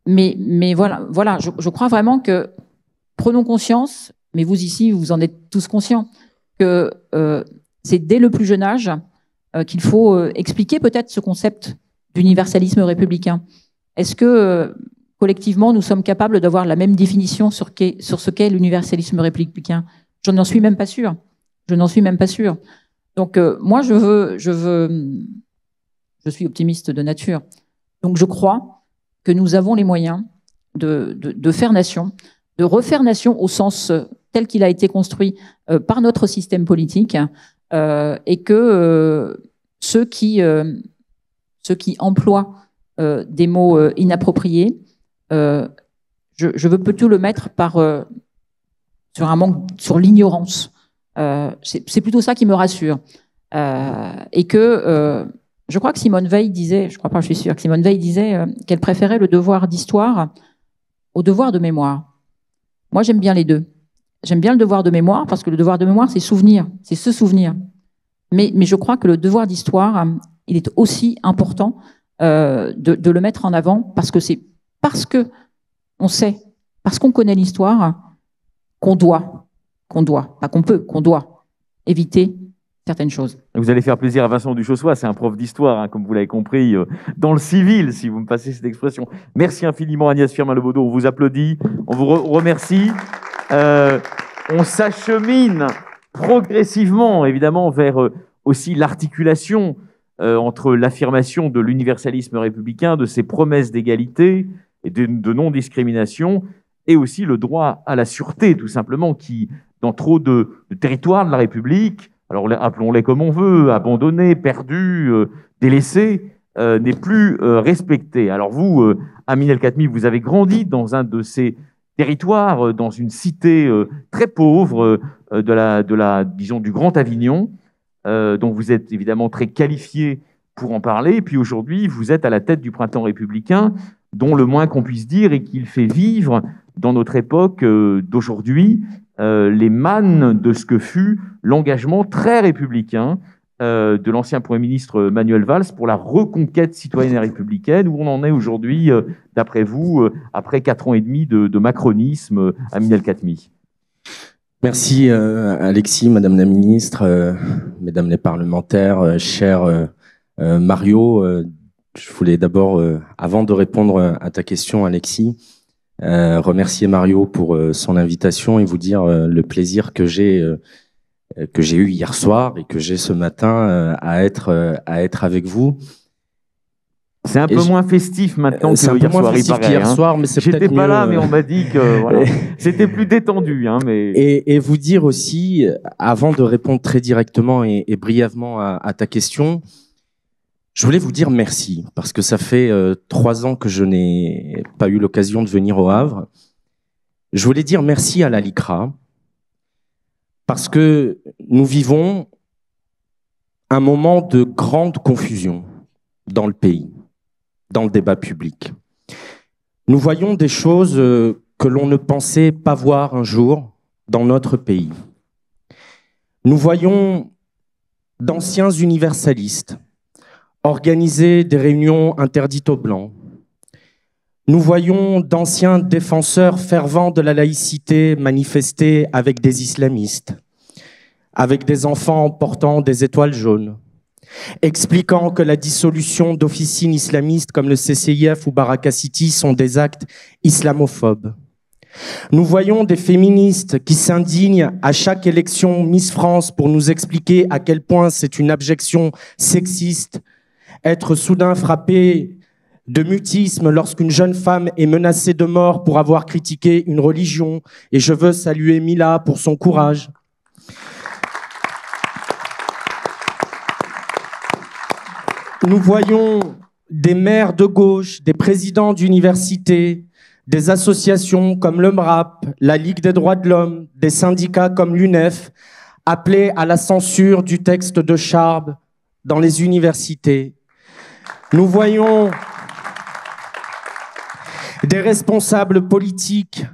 Mais voilà, je crois vraiment que prenons conscience, mais vous ici, vous en êtes tous conscients, que c'est dès le plus jeune âge qu'il faut expliquer peut-être ce concept d'universalisme républicain. Est-ce que collectivement, nous sommes capables d'avoir la même définition sur ce qu'est l'universalisme républicain? Je n'en suis même pas sûre. Donc moi, je suis optimiste de nature. Donc je crois que nous avons les moyens de faire nation, de refaire nation au sens tel qu'il a été construit par notre système politique, et que ceux qui emploient des mots inappropriés, je veux plutôt le mettre sur un manque, sur l'ignorance. C'est plutôt ça qui me rassure. Et que je crois que Simone Veil disait, je crois pas, je suis sûre que Simone Veil disait qu'elle préférait le devoir d'histoire au devoir de mémoire. Moi, j'aime bien les deux. J'aime bien le devoir de mémoire parce que le devoir de mémoire, c'est souvenir, c'est se souvenir. Mais je crois que le devoir d'histoire, il est aussi important de le mettre en avant parce que c'est parce que on sait, parce qu'on connaît l'histoire, qu'on doit, pas qu'on peut, qu'on doit éviter certaines choses. Vous allez faire plaisir à Vincent Duchossois, c'est un prof d'histoire, hein, comme vous l'avez compris, dans le civil, si vous me passez cette expression. Merci infiniment Agnès Firmin-Lebaudot, on vous applaudit, on vous remercie. On s'achemine progressivement, évidemment, vers aussi l'articulation entre l'affirmation de l'universalisme républicain, de ses promesses d'égalité et de non-discrimination, et aussi le droit à la sûreté, tout simplement, qui, dans trop de territoires de la République, alors appelons-les comme on veut, abandonnés, perdus, délaissés, n'est plus respecté. Alors vous, Amin El-Khatmi, vous avez grandi dans un de ces territoires, dans une cité très pauvre disons, du Grand Avignon, dont vous êtes évidemment très qualifié pour en parler. Et puis aujourd'hui, vous êtes à la tête du Printemps républicain, dont le moins qu'on puisse dire est qu'il fait vivre dans notre époque d'aujourd'hui les mannes de ce que fut l'engagement très républicain de l'ancien Premier ministre Manuel Valls pour la reconquête citoyenne et républicaine, où on en est aujourd'hui, d'après vous, après 4 ans et demi de macronisme, Amin El-Khatmi. Merci Alexis, Madame la Ministre, Mesdames les parlementaires, cher Mario. Je voulais d'abord, avant de répondre à ta question Alexis, remercier Mario pour son invitation et vous dire le plaisir que j'ai eu hier soir et que j'ai ce matin à être avec vous. C'est un peu moins festif maintenant que hier soir, il paraît. Hier soir, mais c'est peut-être J'étais pas mieux, là, mais on m'a dit que voilà, c'était plus détendu. Hein, mais... et vous dire aussi, avant de répondre très directement et brièvement à ta question, je voulais vous dire merci, parce que ça fait 3 ans que je n'ai pas eu l'occasion de venir au Havre. Je voulais dire merci à la LICRA, parce que nous vivons un moment de grande confusion dans le pays, dans le débat public. Nous voyons des choses que l'on ne pensait pas voir un jour dans notre pays. Nous voyons d'anciens universalistes organiser des réunions interdites aux Blancs. Nous voyons d'anciens défenseurs fervents de la laïcité manifester avec des islamistes, avec des enfants portant des étoiles jaunes, expliquant que la dissolution d'officines islamistes comme le CCIF ou Baraka City sont des actes islamophobes. Nous voyons des féministes qui s'indignent à chaque élection Miss France pour nous expliquer à quel point c'est une abjection sexiste, être soudain frappé de mutisme lorsqu'une jeune femme est menacée de mort pour avoir critiqué une religion. Et je veux saluer Mila pour son courage. Nous voyons des maires de gauche, des présidents d'universités, des associations comme le MRAP, la Ligue des droits de l'homme, des syndicats comme l'UNEF, appeler à la censure du texte de Charb dans les universités. Nous voyons des responsables politiques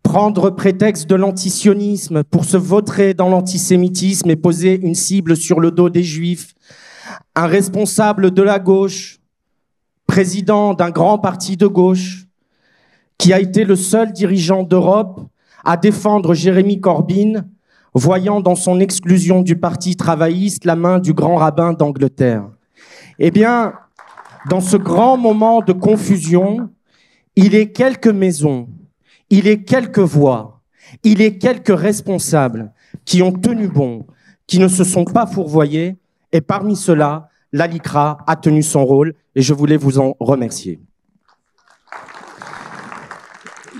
prendre prétexte de l'antisionisme pour se vautrer dans l'antisémitisme et poser une cible sur le dos des Juifs. Un responsable de la gauche, président d'un grand parti de gauche, qui a été le seul dirigeant d'Europe à défendre Jérémy Corbyn, voyant dans son exclusion du parti travailliste la main du grand rabbin d'Angleterre. Eh bien, dans ce grand moment de confusion, il est quelques maisons, il est quelques voix, il est quelques responsables qui ont tenu bon, qui ne se sont pas fourvoyés, et parmi ceux-là, la LICRA a tenu son rôle, et je voulais vous en remercier.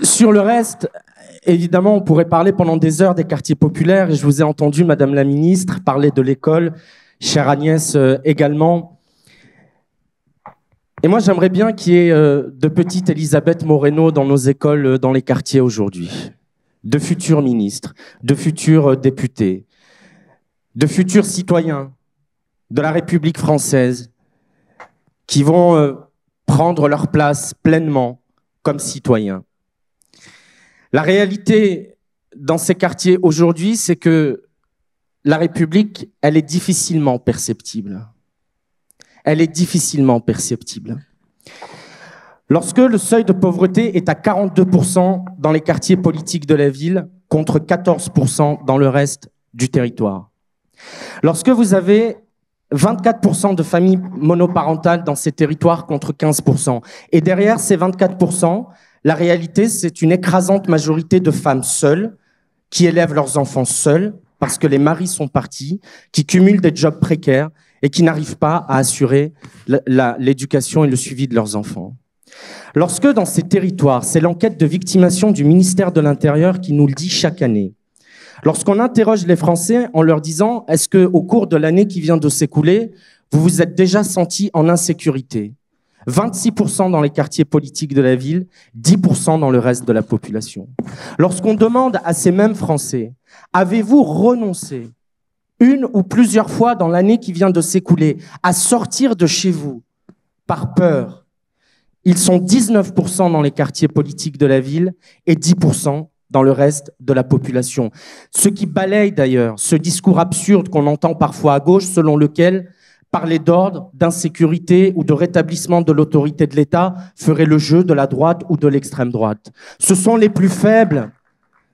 Sur le reste, évidemment, on pourrait parler pendant des heures des quartiers populaires, et je vous ai entendu, Madame la Ministre, parler de l'école, chère Agnès également. Et moi, j'aimerais bien qu'il y ait de petites Elisabeth Moreno dans nos écoles, dans les quartiers aujourd'hui, de futurs ministres, de futurs députés, de futurs citoyens de la République française qui vont prendre leur place pleinement comme citoyens. La réalité dans ces quartiers aujourd'hui, c'est que la République, elle est difficilement perceptible. Elle est difficilement perceptible. Lorsque le seuil de pauvreté est à 42% dans les quartiers politiques de la ville, contre 14% dans le reste du territoire. Lorsque vous avez 24% de familles monoparentales dans ces territoires contre 15%, et derrière ces 24%, la réalité, c'est une écrasante majorité de femmes seules qui élèvent leurs enfants seules parce que les maris sont partis, qui cumulent des jobs précaires et qui n'arrivent pas à assurer l'éducation et le suivi de leurs enfants. Lorsque dans ces territoires, c'est l'enquête de victimation du ministère de l'Intérieur qui nous le dit chaque année, lorsqu'on interroge les Français en leur disant « Est-ce qu'au cours de l'année qui vient de s'écouler, vous vous êtes déjà sentis en insécurité ?» 26% dans les quartiers politiques de la ville, 10% dans le reste de la population. Lorsqu'on demande à ces mêmes Français « Avez-vous renoncé une ou plusieurs fois dans l'année qui vient de s'écouler à sortir de chez vous par peur ?» Ils sont 19% dans les quartiers politiques de la ville et 10% dans le reste de la population. Ce qui balaye d'ailleurs ce discours absurde qu'on entend parfois à gauche selon lequel parler d'ordre, d'insécurité ou de rétablissement de l'autorité de l'État ferait le jeu de la droite ou de l'extrême droite. Ce sont les plus faibles,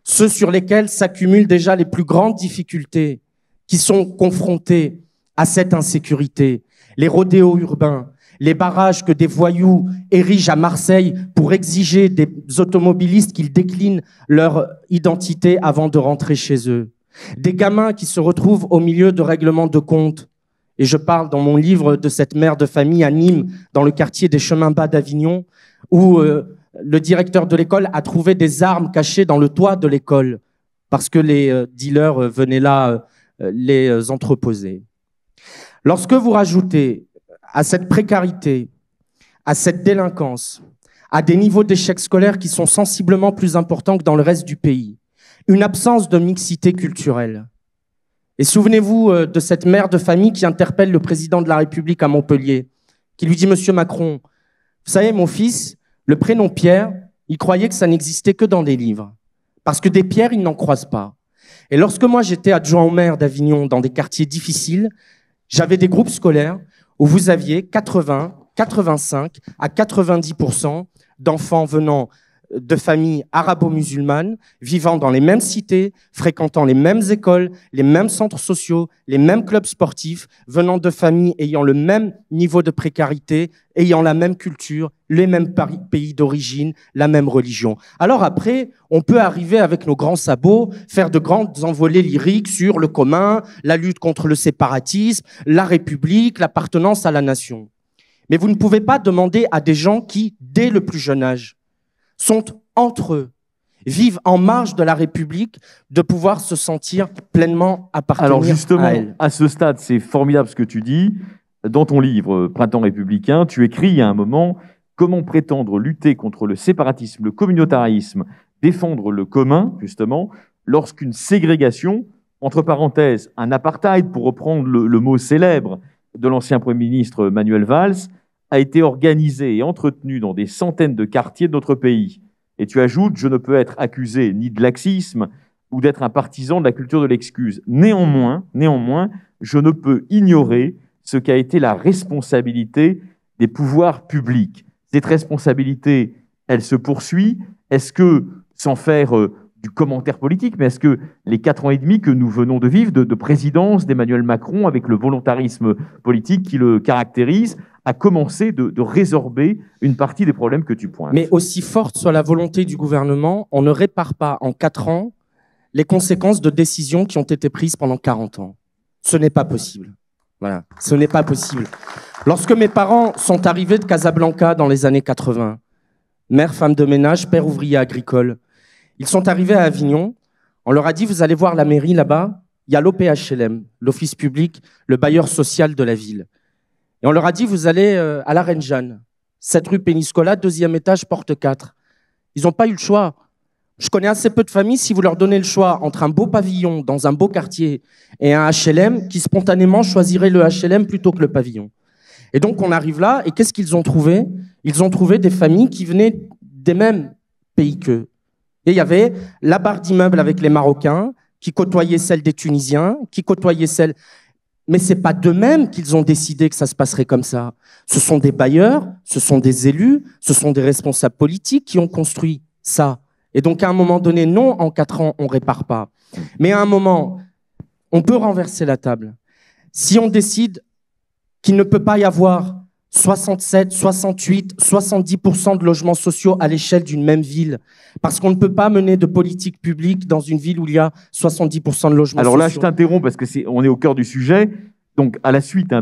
ceux sur lesquels s'accumulent déjà les plus grandes difficultés, qui sont confrontés à cette insécurité. Les rodéos urbains, les barrages que des voyous érigent à Marseille pour exiger des automobilistes qu'ils déclinent leur identité avant de rentrer chez eux. Des gamins qui se retrouvent au milieu de règlements de compte. Et je parle dans mon livre de cette mère de famille à Nîmes, dans le quartier des Chemins Bas d'Avignon, où le directeur de l'école a trouvé des armes cachées dans le toit de l'école parce que les dealers venaient là les entreposer. Lorsque vous rajoutez à cette précarité, à cette délinquance, à des niveaux d'échec scolaire qui sont sensiblement plus importants que dans le reste du pays, une absence de mixité culturelle. Et souvenez-vous de cette mère de famille qui interpelle le président de la République à Montpellier, qui lui dit « Monsieur Macron, vous savez, mon fils, le prénom Pierre, il croyait que ça n'existait que dans des livres, parce que des pierres, il n'en croise pas. Et lorsque moi, j'étais adjoint au maire d'Avignon, dans des quartiers difficiles, j'avais des groupes scolaires où vous aviez 80, 85 à 90% d'enfants venant de familles arabo-musulmanes, vivant dans les mêmes cités, fréquentant les mêmes écoles, les mêmes centres sociaux, les mêmes clubs sportifs, venant de familles ayant le même niveau de précarité, ayant la même culture, les mêmes pays d'origine, la même religion. Alors après, on peut arriver avec nos grands sabots, faire de grandes envolées lyriques sur le commun, la lutte contre le séparatisme, la République, l'appartenance à la nation. Mais vous ne pouvez pas demander à des gens qui, dès le plus jeune âge, sont entre eux, vivent en marge de la République, de pouvoir se sentir pleinement appartenir Alors justement, à elle. à ce stade, c'est formidable ce que tu dis. Dans ton livre Printemps républicain, tu écris il y a un moment « Comment prétendre lutter contre le séparatisme, le communautarisme, défendre le commun, justement, lorsqu'une ségrégation, entre parenthèses, un apartheid, pour reprendre le mot célèbre de l'ancien Premier ministre Manuel Valls, a été organisé et entretenu dans des centaines de quartiers de notre pays. Et tu ajoutes, je ne peux être accusé ni de laxisme ou d'être un partisan de la culture de l'excuse. Néanmoins, je ne peux ignorer ce qu'a été la responsabilité des pouvoirs publics. Cette responsabilité, elle se poursuit. Est-ce que, sans faire du commentaire politique, mais est-ce que les 4 ans et demi que nous venons de vivre de présidence d'Emmanuel Macron, avec le volontarisme politique qui le caractérise, a commencé de résorber une partie des problèmes que tu pointes? Mais aussi forte soit la volonté du gouvernement, on ne répare pas en 4 ans les conséquences de décisions qui ont été prises pendant 40 ans. Ce n'est pas possible. Voilà, ce n'est pas possible. Lorsque mes parents sont arrivés de Casablanca dans les années 80, mère, femme de ménage, père ouvrier agricole, ils sont arrivés à Avignon, on leur a dit, vous allez voir la mairie là-bas, il y a l'OPHLM, l'Office public, le bailleur social de la ville. Et on leur a dit, vous allez à la Reine Jeanne, 7 rue Péniscola, 2e étage, porte 4. Ils n'ont pas eu le choix. Je connais assez peu de familles, si vous leur donnez le choix entre un beau pavillon dans un beau quartier et un HLM, qui spontanément choisiraient le HLM plutôt que le pavillon. Et donc on arrive là, et qu'est-ce qu'ils ont trouvé? Ils ont trouvé des familles qui venaient des mêmes pays qu'eux. Et il y avait la barre d'immeubles avec les Marocains, qui côtoyait celle des Tunisiens, qui côtoyait celle... Mais c'est pas d'eux-mêmes qu'ils ont décidé que ça se passerait comme ça. Ce sont des bailleurs, ce sont des élus, ce sont des responsables politiques qui ont construit ça. Et donc à un moment donné, non, en 4 ans, on répare pas. Mais à un moment, on peut renverser la table. Si on décide qu'il ne peut pas y avoir 67, 68, 70% de logements sociaux à l'échelle d'une même ville, parce qu'on ne peut pas mener de politique publique dans une ville où il y a 70% de logements sociaux. Alors là, je t'interromps parce que on est au cœur du sujet. Donc, à la suite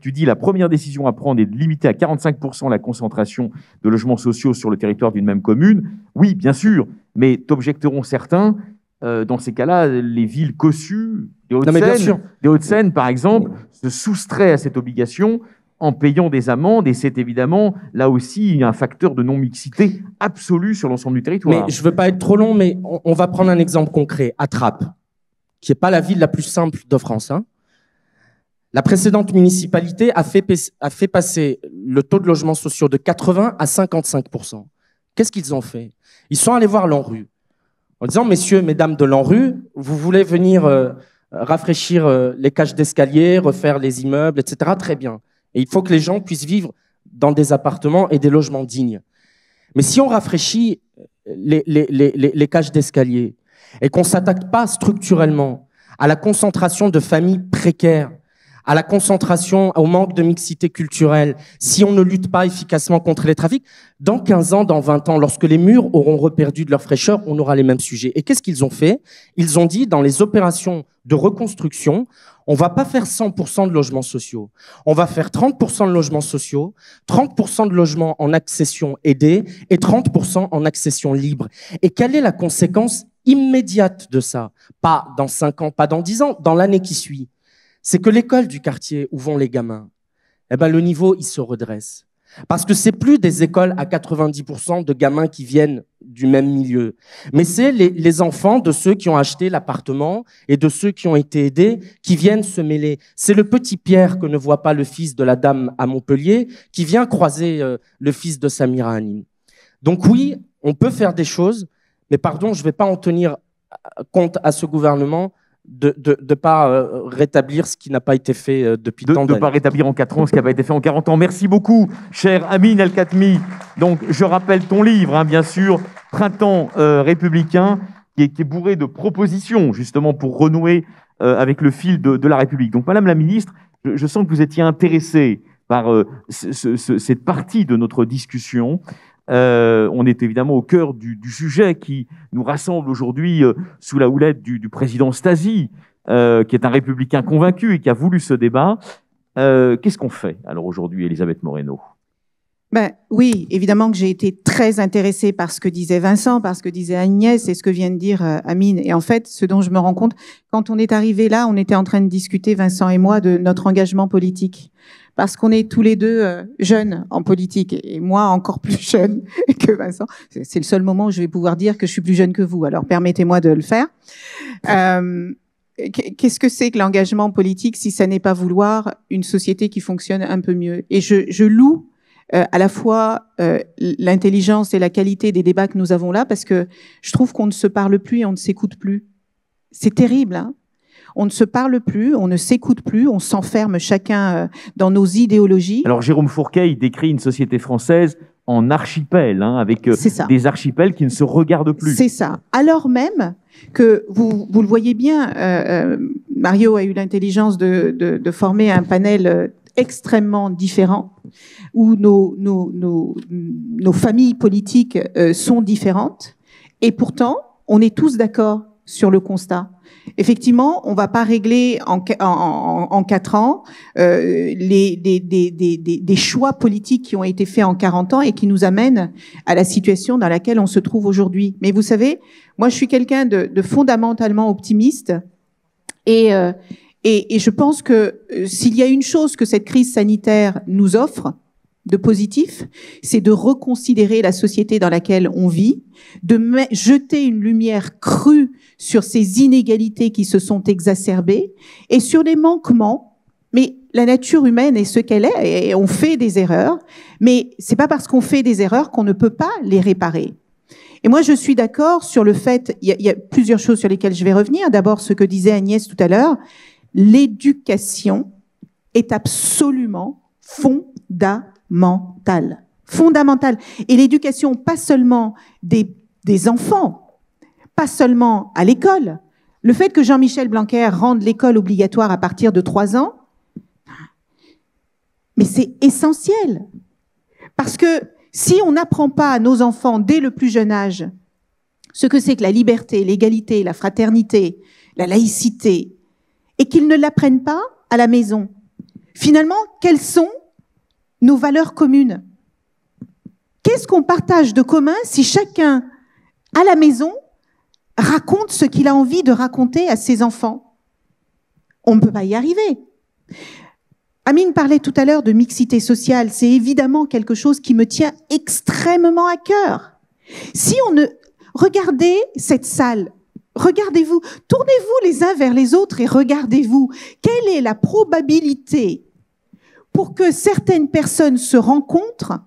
tu dis la première décision à prendre est de limiter à 45% la concentration de logements sociaux sur le territoire d'une même commune. Oui, bien sûr, mais t'objecteront certains. Dans ces cas-là, les villes cossues, des Hauts-de-Seine, par exemple, se soustraient à cette obligation en payant des amendes, et c'est évidemment, là aussi, un facteur de non-mixité absolue sur l'ensemble du territoire. Mais je ne veux pas être trop long, mais on va prendre un exemple concret. À Trappes, qui n'est pas la ville la plus simple de France. Hein. La précédente municipalité a fait passer le taux de logements sociaux de 80 à 55%. Qu'est-ce qu'ils ont fait? Ils sont allés voir l'ANRU en disant, messieurs, mesdames de l'ANRU, vous voulez venir rafraîchir les cages d'escalier, refaire les immeubles, etc. Très bien. Et il faut que les gens puissent vivre dans des appartements et des logements dignes. Mais si on rafraîchit les cages d'escalier et qu'on ne s'attaque pas structurellement à la concentration de familles précaires, à la concentration, au manque de mixité culturelle, si on ne lutte pas efficacement contre les trafics, dans 15 ans, dans 20 ans, lorsque les murs auront reperdu de leur fraîcheur, on aura les mêmes sujets. Et qu'est-ce qu'ils ont fait? Ils ont dit, dans les opérations de reconstruction, on va pas faire 100% de logements sociaux. On va faire 30% de logements sociaux, 30% de logements en accession aidée et 30% en accession libre. Et quelle est la conséquence immédiate de ça? Pas dans 5 ans, pas dans 10 ans, dans l'année qui suit. C'est que l'école du quartier où vont les gamins, eh ben, le niveau, il se redresse. Parce que c'est plus des écoles à 90% de gamins qui viennent du même milieu. Mais c'est les enfants de ceux qui ont acheté l'appartement et de ceux qui ont été aidés qui viennent se mêler. C'est le petit Pierre que ne voit pas le fils de la dame à Montpellier qui vient croiser le fils de Samira à Nîmes. Donc oui, on peut faire des choses, mais pardon, je ne vais pas en tenir compte à ce gouvernement de pas rétablir ce qui n'a pas été fait depuis tant d'années. De ne pas rétablir en 4 ans ce qui n'a pas été fait en 40 ans. Merci beaucoup, cher Amin El-Khatmi. Donc, je rappelle ton livre, hein, bien sûr, Printemps républicain, qui est bourré de propositions, justement, pour renouer avec le fil de la République. Donc, Madame la Ministre, je sens que vous étiez intéressée par cette partie de notre discussion. On est évidemment au cœur du sujet qui nous rassemble aujourd'hui sous la houlette du président Stasi, qui est un républicain convaincu et qui a voulu ce débat. Qu'est-ce qu'on fait alors aujourd'hui, Elisabeth Moreno? Ben, oui, évidemment que j'ai été très intéressée par ce que disait Vincent, par ce que disait Agnès et ce que vient de dire Amine. Et en fait, ce dont je me rends compte, quand on est arrivé là, on était en train de discuter, Vincent et moi, de notre engagement politique. Parce qu'on est tous les deux jeunes en politique, et moi encore plus jeune que Vincent. C'est le seul moment où je vais pouvoir dire que je suis plus jeune que vous, alors permettez-moi de le faire. Qu'est-ce que c'est que l'engagement politique si ça n'est pas vouloir une société qui fonctionne un peu mieux? Et je loue à la fois l'intelligence et la qualité des débats que nous avons là, parce que je trouve qu'on ne se parle plus et on ne s'écoute plus. C'est terrible, hein. On ne se parle plus, on ne s'écoute plus, on s'enferme chacun dans nos idéologies. Alors Jérôme Fourquet, il décrit une société française en archipel, hein, avec des archipels qui ne se regardent plus. C'est ça. Alors même que, vous le voyez bien, Mario a eu l'intelligence de former un panel extrêmement différent, où nos familles politiques sont différentes, et pourtant, on est tous d'accord sur le constat. Effectivement, on ne va pas régler en 4 ans des choix politiques qui ont été faits en 40 ans et qui nous amènent à la situation dans laquelle on se trouve aujourd'hui. Mais vous savez, moi, je suis quelqu'un de fondamentalement optimiste et je pense que s'il y a une chose que cette crise sanitaire nous offre de positif, c'est de reconsidérer la société dans laquelle on vit, de jeter une lumière crue sur ces inégalités qui se sont exacerbées et sur les manquements. Mais la nature humaine est ce qu'elle est et on fait des erreurs, mais c'est pas parce qu'on fait des erreurs qu'on ne peut pas les réparer. Et moi, je suis d'accord sur le fait, il y a plusieurs choses sur lesquelles je vais revenir. D'abord, ce que disait Agnès tout à l'heure, l'éducation est absolument fondamentale. Fondamentale. Et l'éducation, pas seulement des enfants, pas seulement à l'école. Le fait que Jean-Michel Blanquer rende l'école obligatoire à partir de 3 ans, mais c'est essentiel. Parce que si on n'apprend pas à nos enfants dès le plus jeune âge ce que c'est que la liberté, l'égalité, la fraternité, la laïcité, et qu'ils ne l'apprennent pas à la maison, finalement, quelles sont nos valeurs communes? Qu'est-ce qu'on partage de commun si chacun, à la maison, raconte ce qu'il a envie de raconter à ses enfants? On ne peut pas y arriver. Amine parlait tout à l'heure de mixité sociale. C'est évidemment quelque chose qui me tient extrêmement à cœur. Si on ne... Regardez cette salle. Regardez-vous. Tournez-vous les uns vers les autres et regardez-vous. Quelle est la probabilité pour que certaines personnes se rencontrent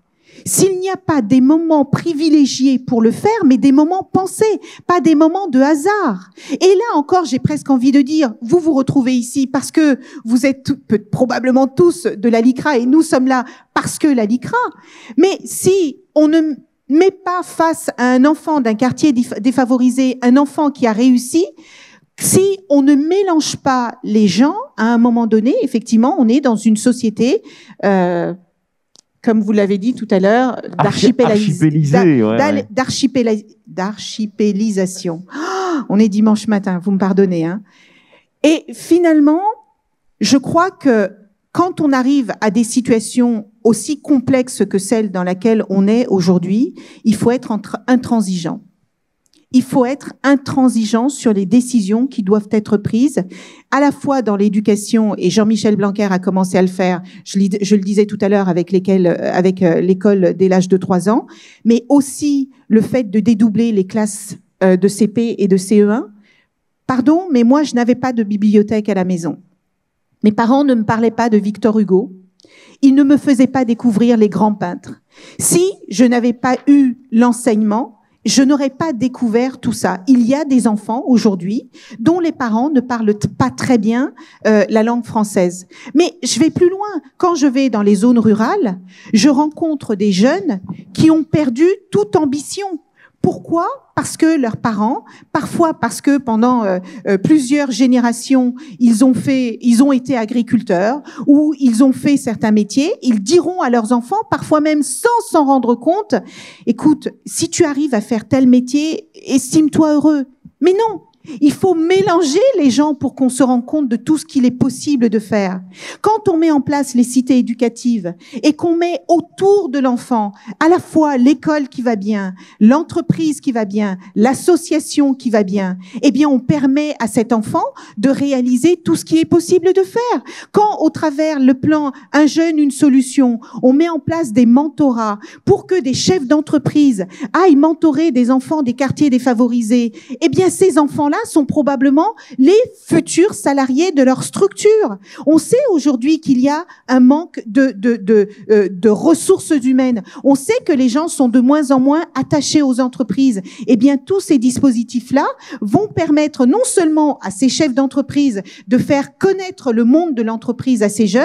s'il n'y a pas des moments privilégiés pour le faire, mais des moments pensés, pas des moments de hasard? Et là encore, j'ai presque envie de dire, vous vous retrouvez ici parce que vous êtes probablement tous de la LICRA et nous sommes là parce que la LICRA. Mais si on ne met pas face à un enfant d'un quartier défavorisé, un enfant qui a réussi, si on ne mélange pas les gens, à un moment donné, effectivement, on est dans une société... comme vous l'avez dit tout à l'heure, d'archipélisation. Oh, on est dimanche matin, vous me pardonnez, hein. Et finalement, je crois que quand on arrive à des situations aussi complexes que celle dans laquelle on est aujourd'hui, il faut être intransigeant. Il faut être intransigeant sur les décisions qui doivent être prises, à la fois dans l'éducation, et Jean-Michel Blanquer a commencé à le faire, je le disais tout à l'heure, avec l'école dès l'âge de 3 ans, mais aussi le fait de dédoubler les classes de CP et de CE1. Pardon, mais moi, je n'avais pas de bibliothèque à la maison. Mes parents ne me parlaient pas de Victor Hugo. Ils ne me faisaient pas découvrir les grands peintres. Si je n'avais pas eu l'enseignement, je n'aurais pas découvert tout ça. Il y a des enfants aujourd'hui dont les parents ne parlent pas très bien la langue française. Mais je vais plus loin. Quand je vais dans les zones rurales, je rencontre des jeunes qui ont perdu toute ambition. Pourquoi? Parce que leurs parents, parfois parce que pendant plusieurs générations, ils ont été agriculteurs ou ils ont fait certains métiers, ils diront à leurs enfants, parfois même sans s'en rendre compte, écoute, si tu arrives à faire tel métier, estime-toi heureux. Mais non! Il faut mélanger les gens pour qu'on se rende compte de tout ce qu'il est possible de faire. Quand on met en place les cités éducatives et qu'on met autour de l'enfant à la fois l'école qui va bien, l'entreprise qui va bien, l'association qui va bien, eh bien on permet à cet enfant de réaliser tout ce qui est possible de faire. Quand au travers le plan Un jeune, une solution, on met en place des mentorats pour que des chefs d'entreprise aillent mentorer des enfants des quartiers défavorisés, eh bien ces enfants gens-là sont probablement les futurs salariés de leur structure. On sait aujourd'hui qu'il y a un manque de ressources humaines. On sait que les gens sont de moins en moins attachés aux entreprises. Eh bien, tous ces dispositifs-là vont permettre non seulement à ces chefs d'entreprise de faire connaître le monde de l'entreprise à ces jeunes,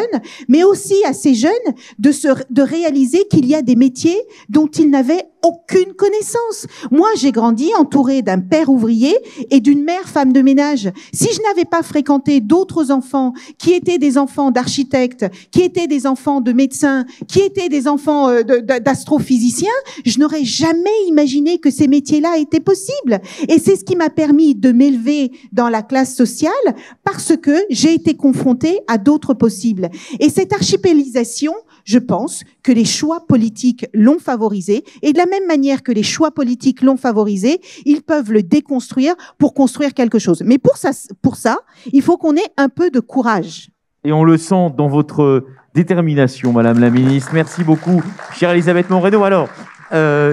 mais aussi à ces jeunes de réaliser qu'il y a des métiers dont ils n'avaient aucune connaissance. Moi, j'ai grandi entourée d'un père ouvrier et d'une mère femme de ménage. Si je n'avais pas fréquenté d'autres enfants qui étaient des enfants d'architectes, qui étaient des enfants de médecins, qui étaient des enfants d'astrophysiciens, je n'aurais jamais imaginé que ces métiers-là étaient possibles. Et c'est ce qui m'a permis de m'élever dans la classe sociale parce que j'ai été confrontée à d'autres possibles. Et cette archipélisation, je pense que les choix politiques l'ont favorisé, et de la même manière que les choix politiques l'ont favorisé, ils peuvent le déconstruire pour construire quelque chose. Mais pour ça, il faut qu'on ait un peu de courage. Et on le sent dans votre détermination, Madame la Ministre. Merci beaucoup, chère Elisabeth Moreno. Alors,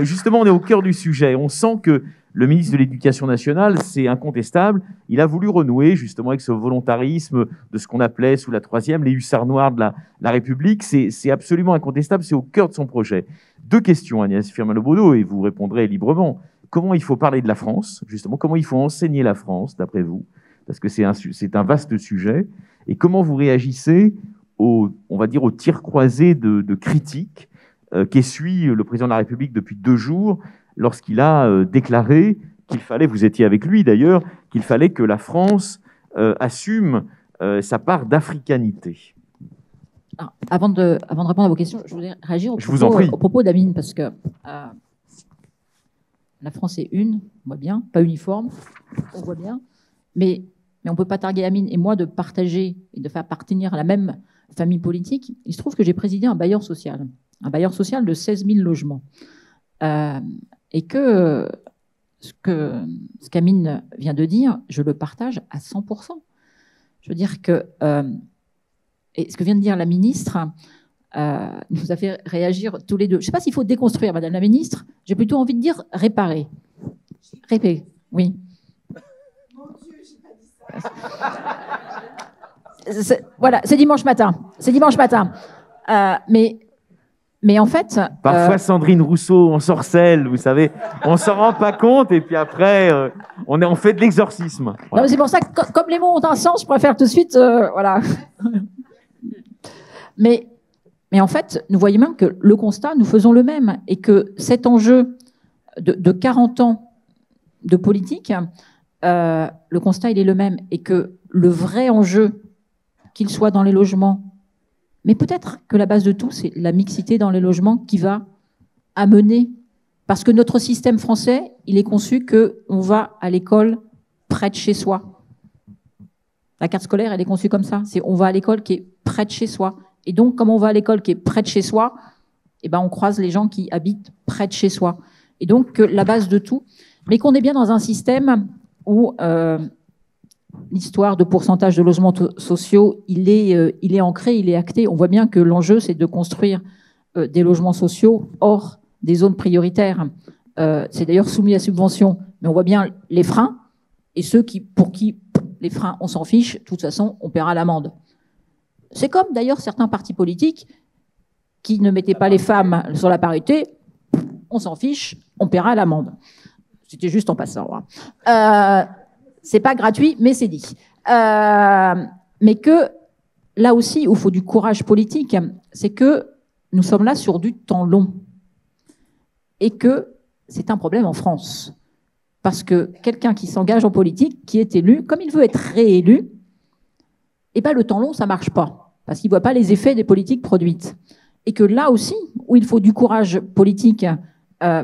justement, on est au cœur du sujet. On sent que le ministre de l'Éducation nationale, c'est incontestable, il a voulu renouer justement avec ce volontarisme de ce qu'on appelait sous la troisième les hussards noirs de la République. C'est absolument incontestable, c'est au cœur de son projet. Deux questions, Agnès Firmin-Le Bodo, et vous répondrez librement. Comment il faut parler de la France, justement? Comment il faut enseigner la France, d'après vous? Parce que c'est un vaste sujet. Et comment vous réagissez on va dire, au tir croisé de critiques qu'essuie le président de la République depuis 2 jours, lorsqu'il a déclaré qu'il fallait, vous étiez avec lui d'ailleurs, qu'il fallait que la France assume sa part d'africanité. Avant de répondre à vos questions, je voulais réagir au propos d'Amine, parce que la France est une, on voit bien, pas uniforme, on voit bien, mais on ne peut pas targuer Amine et moi de partager et de faire appartenir à la même famille politique. Il se trouve que j'ai présidé un bailleur social de 16 000 logements. Et que ce qu'Amine vient de dire, je le partage à 100%. Je veux dire que, et ce que vient de dire la ministre nous a fait réagir tous les deux. Je ne sais pas s'il faut déconstruire, Madame la ministre, j'ai plutôt envie de dire réparer. Réparer, oui. Mon Dieu, j'ai pas dit ça. Voilà, c'est dimanche matin. C'est dimanche matin. Mais en fait... Parfois, Sandrine Rousseau, on sorcelle, vous savez. On ne s'en rend pas compte, et puis après, on fait de l'exorcisme. Voilà. C'est pour ça que, comme les mots ont un sens, je préfère tout de suite... voilà. mais en fait, nous voyons même que le constat, nous faisons le même. Et que cet enjeu de 40 ans de politique, le constat, il est le même. Et que le vrai enjeu, qu'il soit dans les logements, mais peut-être que la base de tout, c'est la mixité dans les logements qui va amener... Parce que notre système français, il est conçu qu'on va à l'école près de chez soi. La carte scolaire, elle est conçue comme ça. C'est on va à l'école qui est près de chez soi. Et donc, comme on va à l'école qui est près de chez soi, eh ben, on croise les gens qui habitent près de chez soi. Et donc, la base de tout. Mais qu'on est bien dans un système où... l'histoire de pourcentage de logements sociaux, il est ancré, il est acté. On voit bien que l'enjeu, c'est de construire des logements sociaux hors des zones prioritaires. C'est d'ailleurs soumis à subvention. Mais on voit bien les freins et ceux pour qui les freins, on s'en fiche. De toute façon, on paiera l'amende. C'est comme d'ailleurs certains partis politiques qui ne mettaient pas les femmes sur la parité. On s'en fiche, on paiera l'amende. C'était juste en passant. C'est pas gratuit, mais c'est dit. Mais que, là aussi, où il faut du courage politique, c'est que nous sommes là sur du temps long. Et que c'est un problème en France. Parce que quelqu'un qui s'engage en politique, qui est élu, comme il veut être réélu, eh ben, le temps long, ça marche pas. Parce qu'il voit pas les effets des politiques produites. Et que là aussi, où il faut du courage politique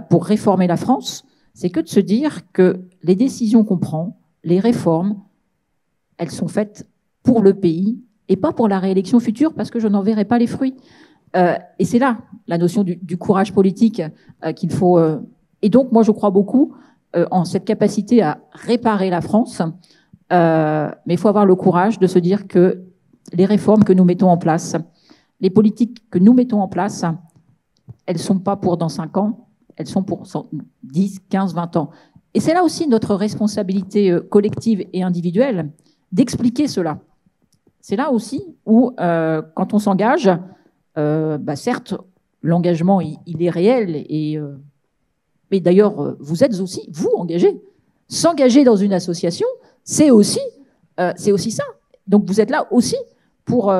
pour réformer la France, c'est que de se dire que les décisions qu'on prend, les réformes, elles sont faites pour le pays et pas pour la réélection future, parce que je n'en verrai pas les fruits. Et c'est là la notion du courage politique qu'il faut... Et donc, moi, je crois beaucoup en cette capacité à réparer la France, mais il faut avoir le courage de se dire que les réformes que nous mettons en place, les politiques que nous mettons en place, elles ne sont pas pour dans 5 ans, elles sont pour 10, 15, 20 ans. Et c'est là aussi notre responsabilité collective et individuelle d'expliquer cela. C'est là aussi où, quand on s'engage, certes, l'engagement, il est réel. Mais d'ailleurs, vous êtes aussi, vous, engagés. S'engager dans une association, c'est aussi ça. Donc vous êtes là aussi pour,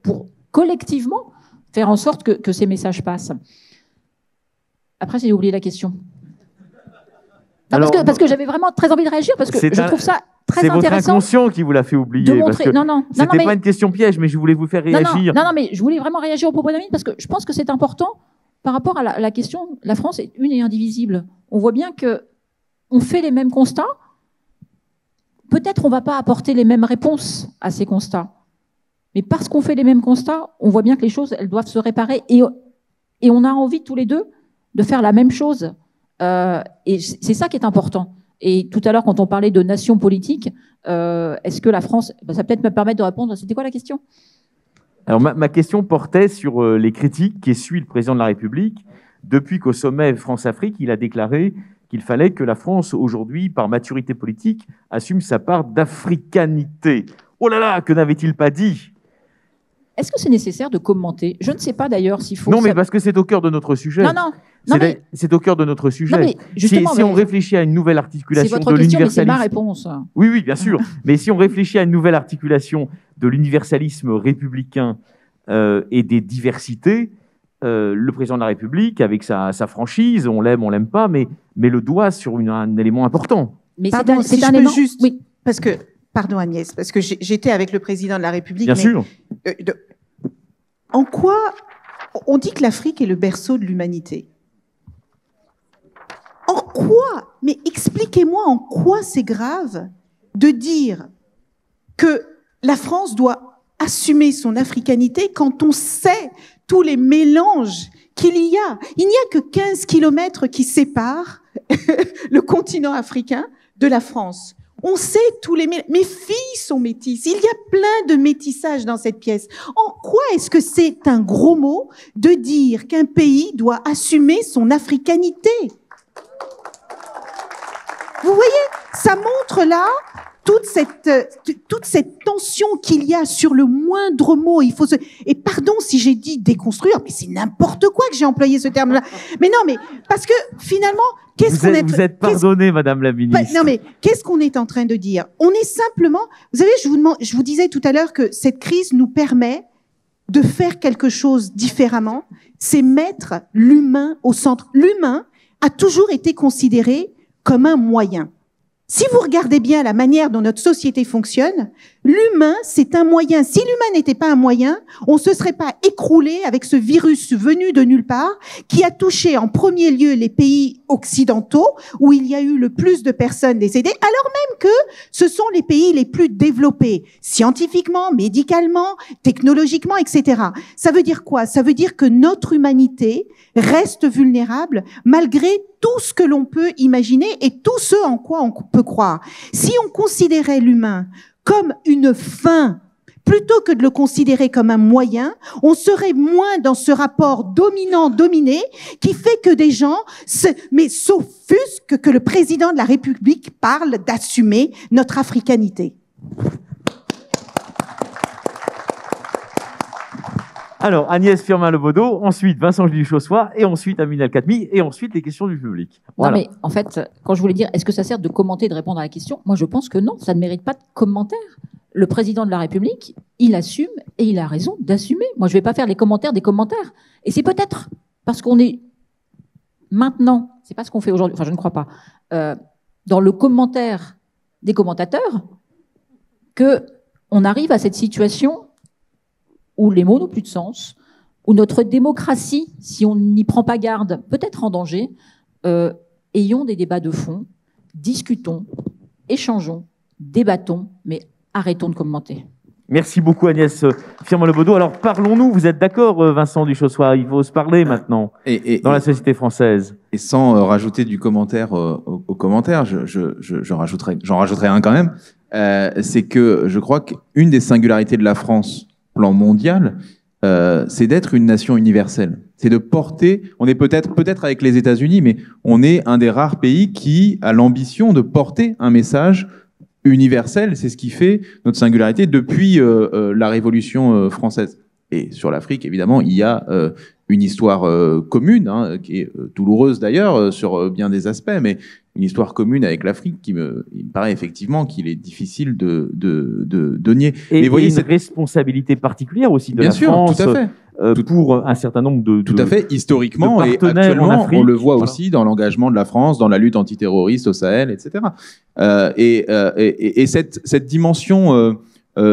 pour collectivement faire en sorte que ces messages passent. Après, j'ai oublié la question. Non, parce que j'avais vraiment très envie de réagir, parce que je trouve ça très intéressant. C'est votre inconscient qui vous l'a fait oublier. C'était pas une question piège, mais je voulais vous faire réagir. Non, mais je voulais vraiment réagir au propos d'Amine, parce que je pense que c'est important par rapport à la question. La France est une et indivisible. On voit bien qu'on fait les mêmes constats. Peut-être on ne va pas apporter les mêmes réponses à ces constats. Mais parce qu'on fait les mêmes constats, on voit bien que les choses, elles doivent se réparer. Et on a envie tous les deux de faire la même chose. Et c'est ça qui est important. Et tout à l'heure, quand on parlait de nation politique, est-ce que la France... ça peut-être me permettre de répondre. C'était quoi la question ? Alors, ma question portait sur les critiques qu'essuie le président de la République depuis qu'au sommet France-Afrique, il a déclaré qu'il fallait que la France, aujourd'hui, par maturité politique, assume sa part d'africanité. Oh là là, que n'avait-il pas dit ? Est-ce que c'est nécessaire de commenter ? Je ne sais pas d'ailleurs s'il faut... Non, mais parce que c'est au cœur de notre sujet. C'est au cœur de notre sujet. Non, mais si on réfléchit à une nouvelle articulation de l'universalisme... C'est ma réponse. Oui, bien sûr. Mais si on réfléchit à une nouvelle articulation de l'universalisme républicain et des diversités, le président de la République, avec sa franchise, on l'aime pas, mais le doigt sur un élément important. Mais c'est un élément... Juste... Oui. Parce que... Pardon Agnès, parce que j'étais avec le président de la République. Bien sûr. En quoi on dit que l'Afrique est le berceau de l'humanité? En quoi? Mais expliquez-moi en quoi c'est grave de dire que la France doit assumer son africanité quand on sait tous les mélanges qu'il y a. Il n'y a que 15 kilomètres qui séparent le continent africain de la France. On sait tous les... Mes filles sont métisses. Il y a plein de métissage dans cette pièce. En quoi est-ce que c'est un gros mot de dire qu'un pays doit assumer son africanité? Vous voyez, ça montre là toute cette tension qu'il y a sur le moindre mot. Et pardon si j'ai dit déconstruire, mais c'est n'importe quoi que j'ai employé ce terme-là. Mais non, mais parce que finalement, vous êtes pardonnée, Madame la Ministre. Non, mais qu'est-ce qu'on est en train de dire? On est simplement... Vous savez, je vous disais tout à l'heure que cette crise nous permet de faire quelque chose différemment. C'est mettre l'humain au centre. L'humain a toujours été considéré comme un moyen. Si vous regardez bien la manière dont notre société fonctionne, l'humain, c'est un moyen. Si l'humain n'était pas un moyen, on ne se serait pas écroulé avec ce virus venu de nulle part qui a touché en premier lieu les pays occidentaux où il y a eu le plus de personnes décédées, alors même que ce sont les pays les plus développés, scientifiquement, médicalement, technologiquement, etc. Ça veut dire quoi? Ça veut dire que notre humanité reste vulnérable malgré tout ce que l'on peut imaginer et tout ce en quoi on peut croire. Si on considérait l'humain comme une fin, plutôt que de le considérer comme un moyen, on serait moins dans ce rapport dominant-dominé qui fait que des gens s'offusquent que le président de la République parle d'assumer notre africanité. Alors, Agnès Firmin-Lebaudot, ensuite Vincent Julie-Chaussois, et ensuite Amine El-Khatmi, et ensuite les questions du public. Voilà. Non, mais en fait, quand je voulais dire, est-ce que ça sert de commenter et de répondre à la question? Moi, je pense que non, ça ne mérite pas de commentaire. Le président de la République, il assume, et il a raison d'assumer. Moi, je ne vais pas faire les commentaires des commentaires. Et c'est peut-être parce qu'on est maintenant, c'est pas ce qu'on fait aujourd'hui, enfin, je ne crois pas, dans le commentaire des commentateurs, qu'on arrive à cette situation où les mots n'ont plus de sens, où notre démocratie, si on n'y prend pas garde, peut être en danger. Ayons des débats de fond, discutons, échangeons, débattons, mais arrêtons de commenter. Merci beaucoup Agnès Firmin-Lebaudot. Alors parlons-nous, vous êtes d'accord Vincent Duchossois, il faut se parler maintenant dans la société française. Et sans rajouter du commentaire au commentaire, j'en rajouterai un quand même, c'est que je crois qu'une des singularités de la France, plan mondial, c'est d'être une nation universelle. C'est de porter, on est peut-être avec les États-Unis, mais on est un des rares pays qui a l'ambition de porter un message universel. C'est ce qui fait notre singularité depuis la Révolution française. Et sur l'Afrique, évidemment, il y a une histoire commune, hein, qui est douloureuse d'ailleurs sur bien des aspects, mais une histoire commune avec l'Afrique il me paraît effectivement qu'il est difficile de nier. Et, mais voyez, une responsabilité particulière aussi de bien la sûr, France. tout à fait. Pour un certain nombre tout à fait, historiquement et actuellement, on le voit aussi dans l'engagement de la France, dans la lutte antiterroriste au Sahel, etc. Et cette dimension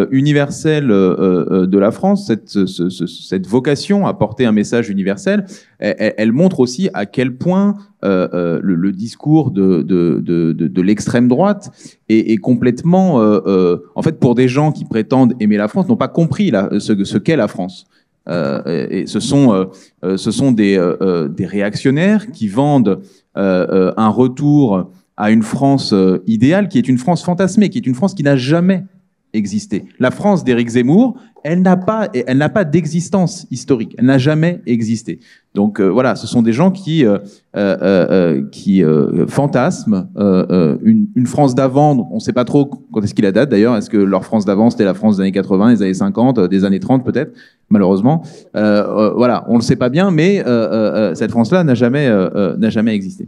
universelle de la France, cette vocation à porter un message universel, elle montre aussi à quel point le discours de l'extrême droite est complètement, en fait, pour des gens qui prétendent aimer la France, n'ont pas compris ce qu'est la France. Et ce sont des réactionnaires qui vendent un retour à une France idéale, qui est une France fantasmée, qui est une France qui n'a jamais existé. La France d'Éric Zemmour, elle n'a pas d'existence historique. Elle n'a jamais existé. Donc voilà, ce sont des gens qui fantasment une France d'avant. On ne sait pas trop quand est-ce qu'il la date d'ailleurs. Est-ce que leur France d'avant c'était la France des années 80, des années 50, des années 30 peut-être, malheureusement. Voilà, on ne le sait pas bien, mais cette France-là n'a jamais existé.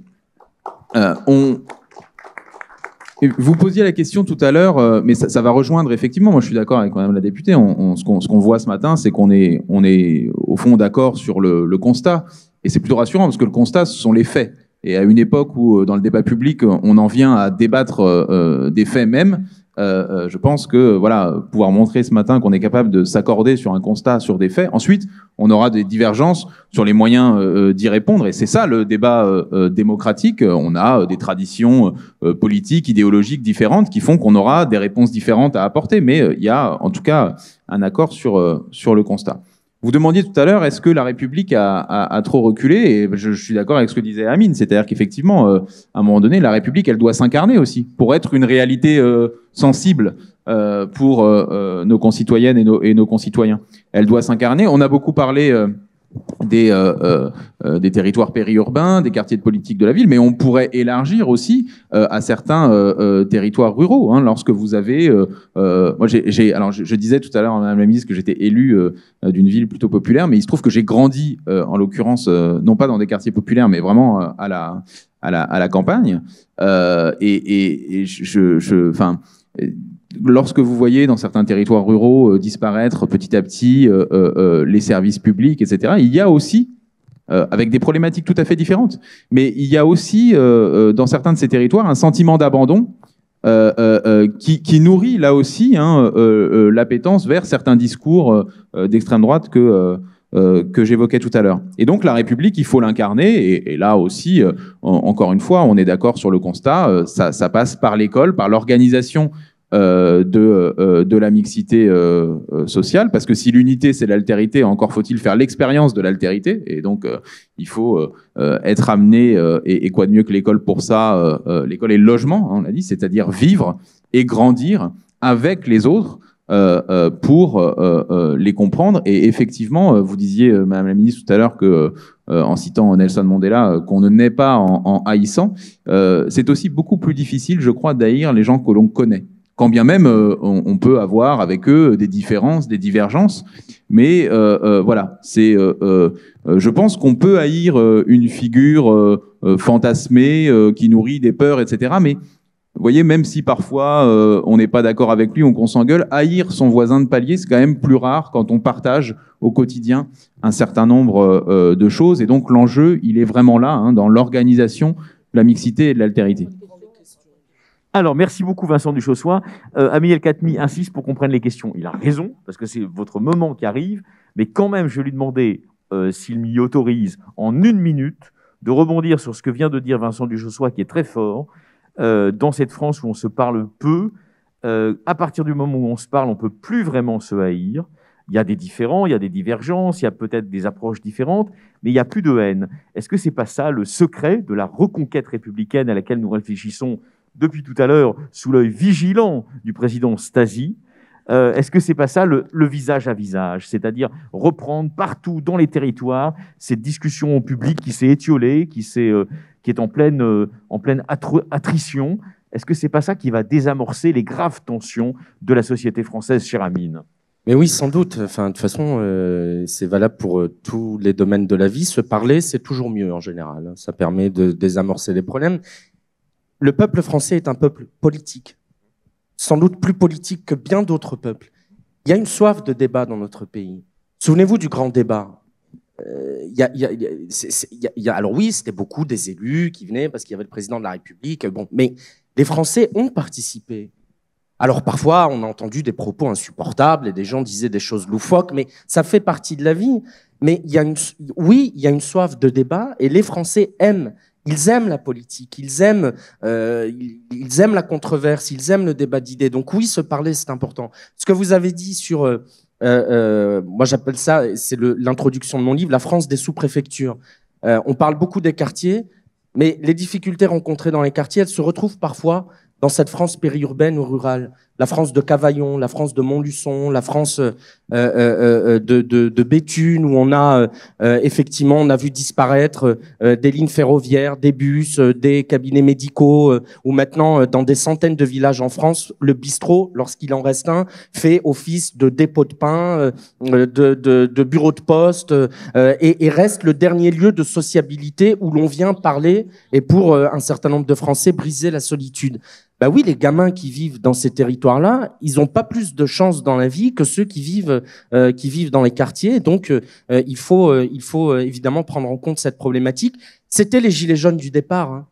Vous posiez la question tout à l'heure, mais ça va rejoindre effectivement. Moi, je suis d'accord avec Madame la députée. Ce qu'on voit ce matin, c'est qu'on est au fond d'accord sur le constat, et c'est plutôt rassurant parce que le constat, ce sont les faits. Et à une époque où, dans le débat public, on en vient à débattre des faits même, je pense que voilà, pouvoir montrer ce matin qu'on est capable de s'accorder sur un constat, sur des faits. Ensuite, on aura des divergences sur les moyens d'y répondre. Et c'est ça le débat démocratique. On a des traditions politiques, idéologiques différentes qui font qu'on aura des réponses différentes à apporter. Mais il y a en tout cas un accord sur le constat. Vous demandiez tout à l'heure, est-ce que la République a trop reculé? Et je suis d'accord avec ce que disait Amine, c'est-à-dire qu'effectivement, à un moment donné, la République, elle doit s'incarner aussi, pour être une réalité sensible pour nos concitoyennes et nos concitoyens. Elle doit s'incarner. On a beaucoup parlé des territoires périurbains, des quartiers de politique de la ville, mais on pourrait élargir aussi à certains territoires ruraux. Hein, lorsque vous avez, moi, alors je disais tout à l'heure à Madame la ministre que j'étais élu d'une ville plutôt populaire, mais il se trouve que j'ai grandi, en l'occurrence, non pas dans des quartiers populaires, mais vraiment à la campagne. Lorsque vous voyez dans certains territoires ruraux disparaître petit à petit les services publics, etc., il y a aussi, avec des problématiques tout à fait différentes, mais il y a aussi dans certains de ces territoires un sentiment d'abandon qui nourrit là aussi l'appétence vers certains discours d'extrême droite que j'évoquais tout à l'heure. Et donc la République, il faut l'incarner, et là aussi, encore une fois, on est d'accord sur le constat, ça passe par l'école, par l'organisation de la mixité sociale, parce que si l'unité c'est l'altérité, encore faut-il faire l'expérience de l'altérité, et donc il faut être amené, et quoi de mieux que l'école pour ça, l'école et le logement, hein, on l'a dit, c'est-à-dire vivre et grandir avec les autres pour les comprendre. Et effectivement, vous disiez, Madame la ministre, tout à l'heure que en citant Nelson Mandela, qu'on ne naît pas en haïssant. C'est aussi beaucoup plus difficile, je crois, d'haïr les gens que l'on connaît. Quand bien même on peut avoir avec eux des différences, des divergences, mais voilà, je pense qu'on peut haïr une figure fantasmée qui nourrit des peurs, etc. Mais vous voyez, même si parfois on n'est pas d'accord avec lui, qu'on s'engueule, haïr son voisin de palier, c'est quand même plus rare quand on partage au quotidien un certain nombre de choses. Et donc l'enjeu, il est vraiment là, hein, dans l'organisation de la mixité et de l'altérité. Alors, merci beaucoup Vincent Duchossois. Ami El Khatmi insiste pour qu'on prenne les questions. Il a raison, parce que c'est votre moment qui arrive, mais quand même, je vais lui demander s'il m'y autorise en 1 minute de rebondir sur ce que vient de dire Vincent Duchossois, qui est très fort. Dans cette France où on se parle peu, à partir du moment où on se parle, on ne peut plus vraiment se haïr. Il y a des différends, il y a des divergences, il y a peut-être des approches différentes, mais il n'y a plus de haine. Est-ce que ce n'est pas ça le secret de la reconquête républicaine à laquelle nous réfléchissons depuis tout à l'heure sous l'œil vigilant du président Stasi, Est-ce que c'est pas ça le visage à visage, c'est-à-dire reprendre partout dans les territoires cette discussion publique qui s'est étiolée, qui est en pleine attrition? Est-ce que c'est pas ça qui va désamorcer les graves tensions de la société française, chère Amine? Mais oui, sans doute. Enfin, de toute façon, c'est valable pour tous les domaines de la vie. Se parler, c'est toujours mieux en général. Ça permet de désamorcer les problèmes. Le peuple français est un peuple politique, sans doute plus politique que bien d'autres peuples. Il y a une soif de débat dans notre pays. Souvenez-vous du grand débat. Alors oui, c'était beaucoup des élus qui venaient parce qu'il y avait le président de la République. Bon, mais les Français ont participé. Alors parfois, on a entendu des propos insupportables et des gens disaient des choses loufoques, mais ça fait partie de la vie. Mais il y a une soif de débat et les Français aiment. Ils aiment la politique, ils aiment la controverse, ils aiment le débat d'idées. Donc oui, se parler, c'est important. Ce que vous avez dit sur, moi j'appelle ça, c'est l'introduction de mon livre, la France des sous-préfectures. On parle beaucoup des quartiers, mais les difficultés rencontrées dans les quartiers, elles se retrouvent parfois dans cette France périurbaine ou rurale. La France de Cavaillon, la France de Montluçon, la France de Béthune, où on a effectivement, on a vu disparaître des lignes ferroviaires, des bus, des cabinets médicaux, où maintenant, dans des centaines de villages en France, le bistrot, lorsqu'il en reste un, fait office de dépôt de pain, de bureau de poste, et reste le dernier lieu de sociabilité où l'on vient parler et pour un certain nombre de Français briser la solitude. Bah oui, les gamins qui vivent dans ces territoires-là, ils n'ont pas plus de chance dans la vie que ceux qui vivent dans les quartiers. Donc, il faut évidemment prendre en compte cette problématique. C'était les gilets jaunes du départ, hein.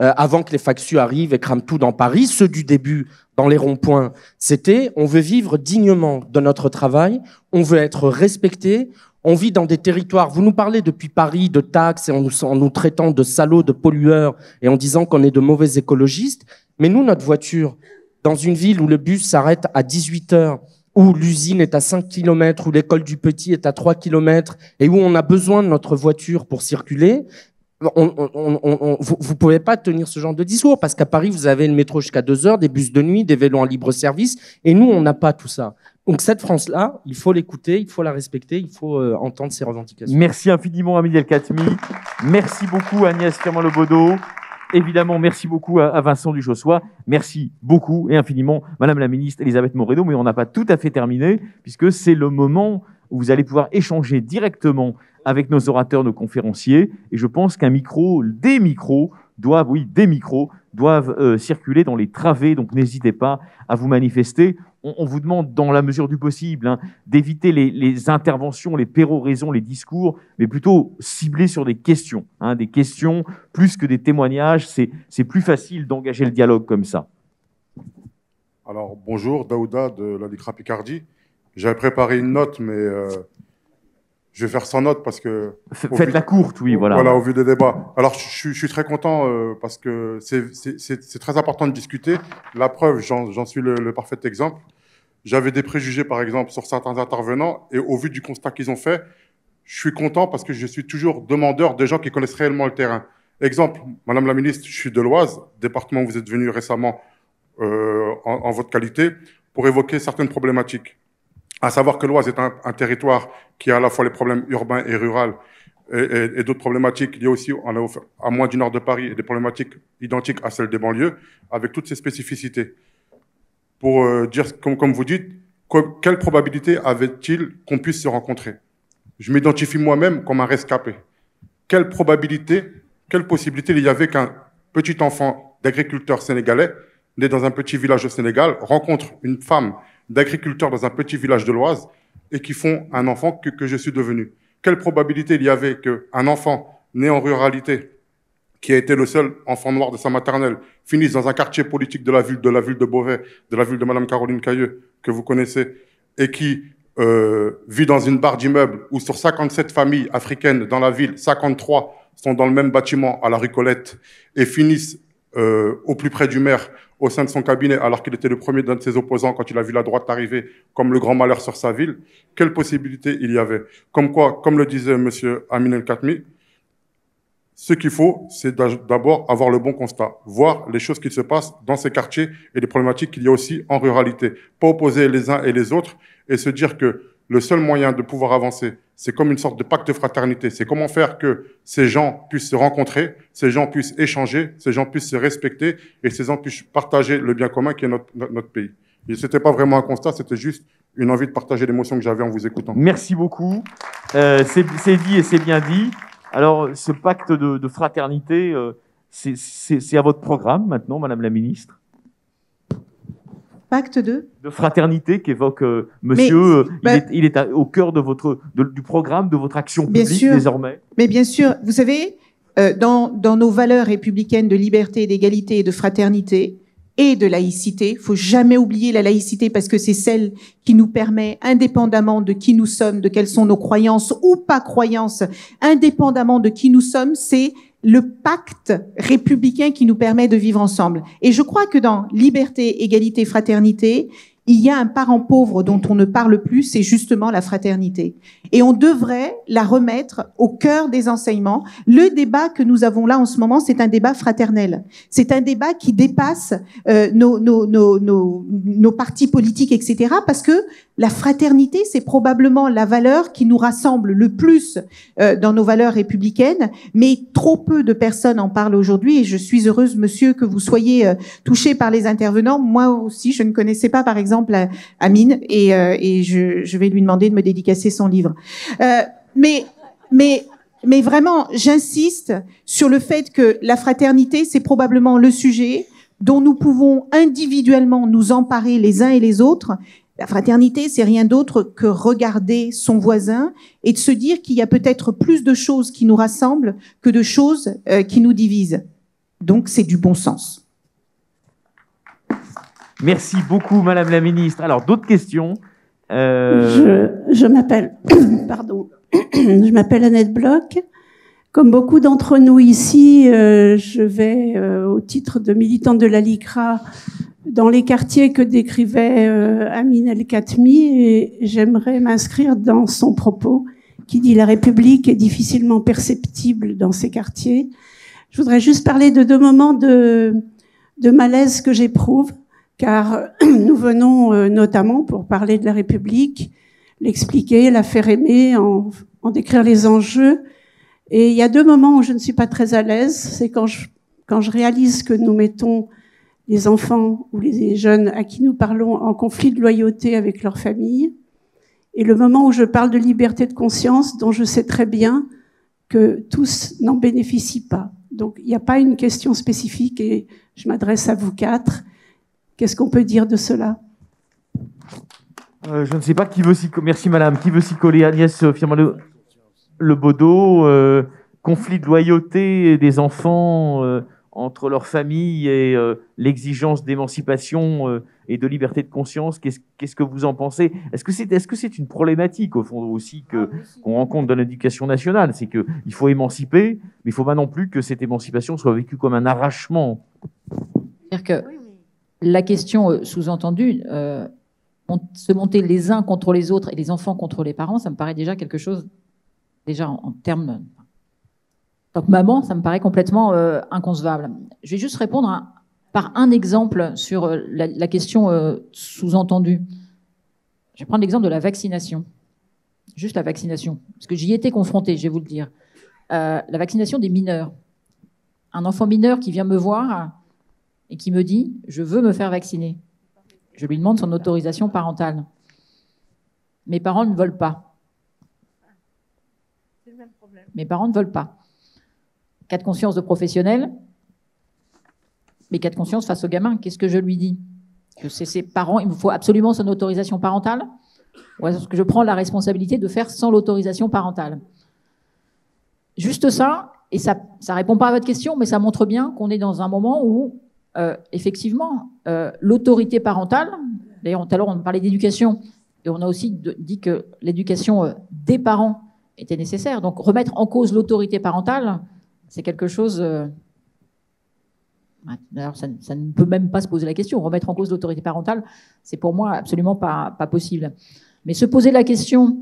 Avant que les factieux arrivent et crament tout dans Paris. Ceux du début, dans les ronds-points, c'était on veut vivre dignement de notre travail, on veut être respecté. On vit dans des territoires, vous nous parlez depuis Paris de taxes et en nous traitant de salauds, de pollueurs et en disant qu'on est de mauvais écologistes. Mais nous, notre voiture, dans une ville où le bus s'arrête à 18 heures, où l'usine est à 5 km, où l'école du petit est à 3 km et où on a besoin de notre voiture pour circuler, vous pouvez pas tenir ce genre de discours parce qu'à Paris, vous avez le métro jusqu'à 2 heures, des bus de nuit, des vélos en libre service et nous, on n'a pas tout ça. Donc cette France-là, il faut l'écouter, il faut la respecter, il faut entendre ses revendications. Merci infiniment Amine El-Khatmi. Merci beaucoup Agnès Firmin-Lebaudot. Évidemment, merci beaucoup à Vincent Duchossois. Merci beaucoup et infiniment Madame la ministre Elisabeth Moreno. Mais on n'a pas tout à fait terminé puisque c'est le moment où vous allez pouvoir échanger directement avec nos orateurs, nos conférenciers. Et je pense des micros doivent circuler dans les travées. Donc n'hésitez pas à vous manifester. On vous demande, dans la mesure du possible, hein, d'éviter les interventions, les péroraisons, les discours, mais plutôt cibler sur des questions. Hein, des questions plus que des témoignages. C'est plus facile d'engager le dialogue comme ça. Alors, bonjour, Daouda de la LICRA Picardie. J'avais préparé une note, mais je vais faire sans note parce que... Faites-la courte, oui, voilà. Voilà, au vu des débats. Alors, je suis très content parce que c'est très important de discuter. La preuve, j'en suis le parfait exemple. J'avais des préjugés, par exemple, sur certains intervenants et au vu du constat qu'ils ont fait, je suis content parce que je suis toujours demandeur de gens qui connaissent réellement le terrain. Exemple, Madame la ministre, je suis de l'Oise, département où vous êtes venu récemment en votre qualité, pour évoquer certaines problématiques. À savoir que l'Oise est un territoire qui a à la fois les problèmes urbains et ruraux et d'autres problématiques liées aussi à moins du nord de Paris et des problématiques identiques à celles des banlieues, avec toutes ces spécificités. Pour dire, comme vous dites, quelle probabilité avait-il qu'on puisse se rencontrer? Je m'identifie moi-même comme un rescapé. Quelle probabilité, quelle possibilité il y avait qu'un petit enfant d'agriculteur sénégalais, né dans un petit village au Sénégal, rencontre une femme d'agriculteur dans un petit village de l'Oise et qui font un enfant que je suis devenu? Quelle probabilité il y avait qu'un enfant né en ruralité, qui a été le seul enfant noir de sa maternelle, finisse dans un quartier politique de la ville de Beauvais, de la ville de Madame Caroline Cailleux, que vous connaissez, et qui vit dans une barre d'immeubles où sur 57 familles africaines dans la ville, 53 sont dans le même bâtiment à la rue Colette et finissent au plus près du maire au sein de son cabinet alors qu'il était le premier d'un de ses opposants quand il a vu la droite arriver comme le grand malheur sur sa ville. Quelle possibilité il y avait? Comme quoi, comme le disait monsieur Amine El-Khatmi, Ce qu'il faut, c'est d'abord avoir le bon constat, voir les choses qui se passent dans ces quartiers et les problématiques qu'il y a aussi en ruralité. Pas opposer les uns et les autres et se dire que le seul moyen de pouvoir avancer, c'est comme une sorte de pacte de fraternité. C'est comment faire que ces gens puissent se rencontrer, ces gens puissent échanger, ces gens puissent se respecter et ces gens puissent partager le bien commun qui est notre pays. Et ce n'était pas vraiment un constat, c'était juste une envie de partager l'émotion que j'avais en vous écoutant. Merci beaucoup. C'est dit et c'est bien dit. Alors, ce pacte de fraternité, c'est à votre programme maintenant, Madame la Ministre? Pacte de fraternité qu'évoque monsieur, il est au cœur du programme, de votre action publique désormais. Mais bien sûr, vous savez, dans nos valeurs républicaines de liberté, d'égalité et de fraternité et de laïcité, il faut jamais oublier la laïcité parce que c'est celle qui nous permet, indépendamment de qui nous sommes, de quelles sont nos croyances ou pas croyances, indépendamment de qui nous sommes, c'est le pacte républicain qui nous permet de vivre ensemble. Et je crois que dans liberté, égalité, fraternité, il y a un parent pauvre dont on ne parle plus, c'est justement la fraternité. Et on devrait la remettre au cœur des enseignements. Le débat que nous avons là en ce moment, c'est un débat fraternel. C'est un débat qui dépasse nos partis politiques, etc. Parce que la fraternité, c'est probablement la valeur qui nous rassemble le plus dans nos valeurs républicaines, mais trop peu de personnes en parlent aujourd'hui. Et je suis heureuse, monsieur, que vous soyez touché par les intervenants. Moi aussi, je ne connaissais pas, par exemple, Amine, et je vais lui demander de me dédicacer son livre. Mais vraiment, j'insiste sur le fait que la fraternité, c'est probablement le sujet dont nous pouvons individuellement nous emparer les uns et les autres. La fraternité, c'est rien d'autre que regarder son voisin et de se dire qu'il y a peut-être plus de choses qui nous rassemblent que de choses qui nous divisent. Donc, c'est du bon sens. Merci beaucoup, Madame la Ministre. Alors, d'autres questions? Je m'appelle pardon, je m'appelle Annette Bloch. Comme beaucoup d'entre nous ici, je vais, au titre de militante de la LICRA, dans les quartiers que décrivait Amine El-Khatmi, et j'aimerais m'inscrire dans son propos qui dit « La République est difficilement perceptible dans ces quartiers ». Je voudrais juste parler de 2 moments de malaise que j'éprouve, car nous venons notamment, pour parler de la République, l'expliquer, la faire aimer, en décrire les enjeux. Et il y a 2 moments où je ne suis pas très à l'aise, c'est quand je réalise que nous mettons les enfants ou les jeunes à qui nous parlons en conflit de loyauté avec leur famille, et le moment où je parle de liberté de conscience, dont je sais très bien que tous n'en bénéficient pas. Donc il n'y a pas une question spécifique, et je m'adresse à vous 4. Qu'est-ce qu'on peut dire de cela? Je ne sais pas qui veut s'y coller. Merci madame. Qui veut s'y coller? Agnès Firmin-Lebaudot, conflit de loyauté des enfants entre leur famille et l'exigence d'émancipation et de liberté de conscience. Qu'est-ce que vous en pensez? Est-ce que c'est une problématique au fond aussi qu'on rencontre dans l'éducation nationale? C'est qu'il faut émanciper, mais il ne faut pas non plus que cette émancipation soit vécue comme un arrachement. C'est-à-dire que la question sous-entendue, se monter les uns contre les autres et les enfants contre les parents, ça me paraît déjà quelque chose, déjà en termes... En tant que maman, ça me paraît complètement inconcevable. Je vais juste répondre par un exemple sur la question sous-entendue. Je vais prendre l'exemple de la vaccination. Juste la vaccination, parce que j'y étais confrontée, je vais vous le dire. La vaccination des mineurs. Un enfant mineur qui vient me voir et qui me dit « je veux me faire vacciner ». Je lui demande son autorisation parentale. Mes parents ne veulent pas. C'est le même problème. Mes parents ne veulent pas. Cas de conscience de professionnel, mais cas de conscience face au gamin. Qu'est-ce que je lui dis? Que c'est ses parents, il me faut absolument son autorisation parentale? Ou est-ce que je prends la responsabilité de faire sans l'autorisation parentale? Juste ça, et ça répond pas à votre question, mais ça montre bien qu'on est dans un moment où, effectivement, l'autorité parentale, d'ailleurs tout à l'heure on parlait d'éducation, et on a aussi dit que l'éducation des parents était nécessaire. Donc remettre en cause l'autorité parentale, c'est quelque chose... D'ailleurs, ça ne peut même pas se poser la question. Remettre en cause l'autorité parentale, c'est pour moi absolument pas possible. Mais se poser la question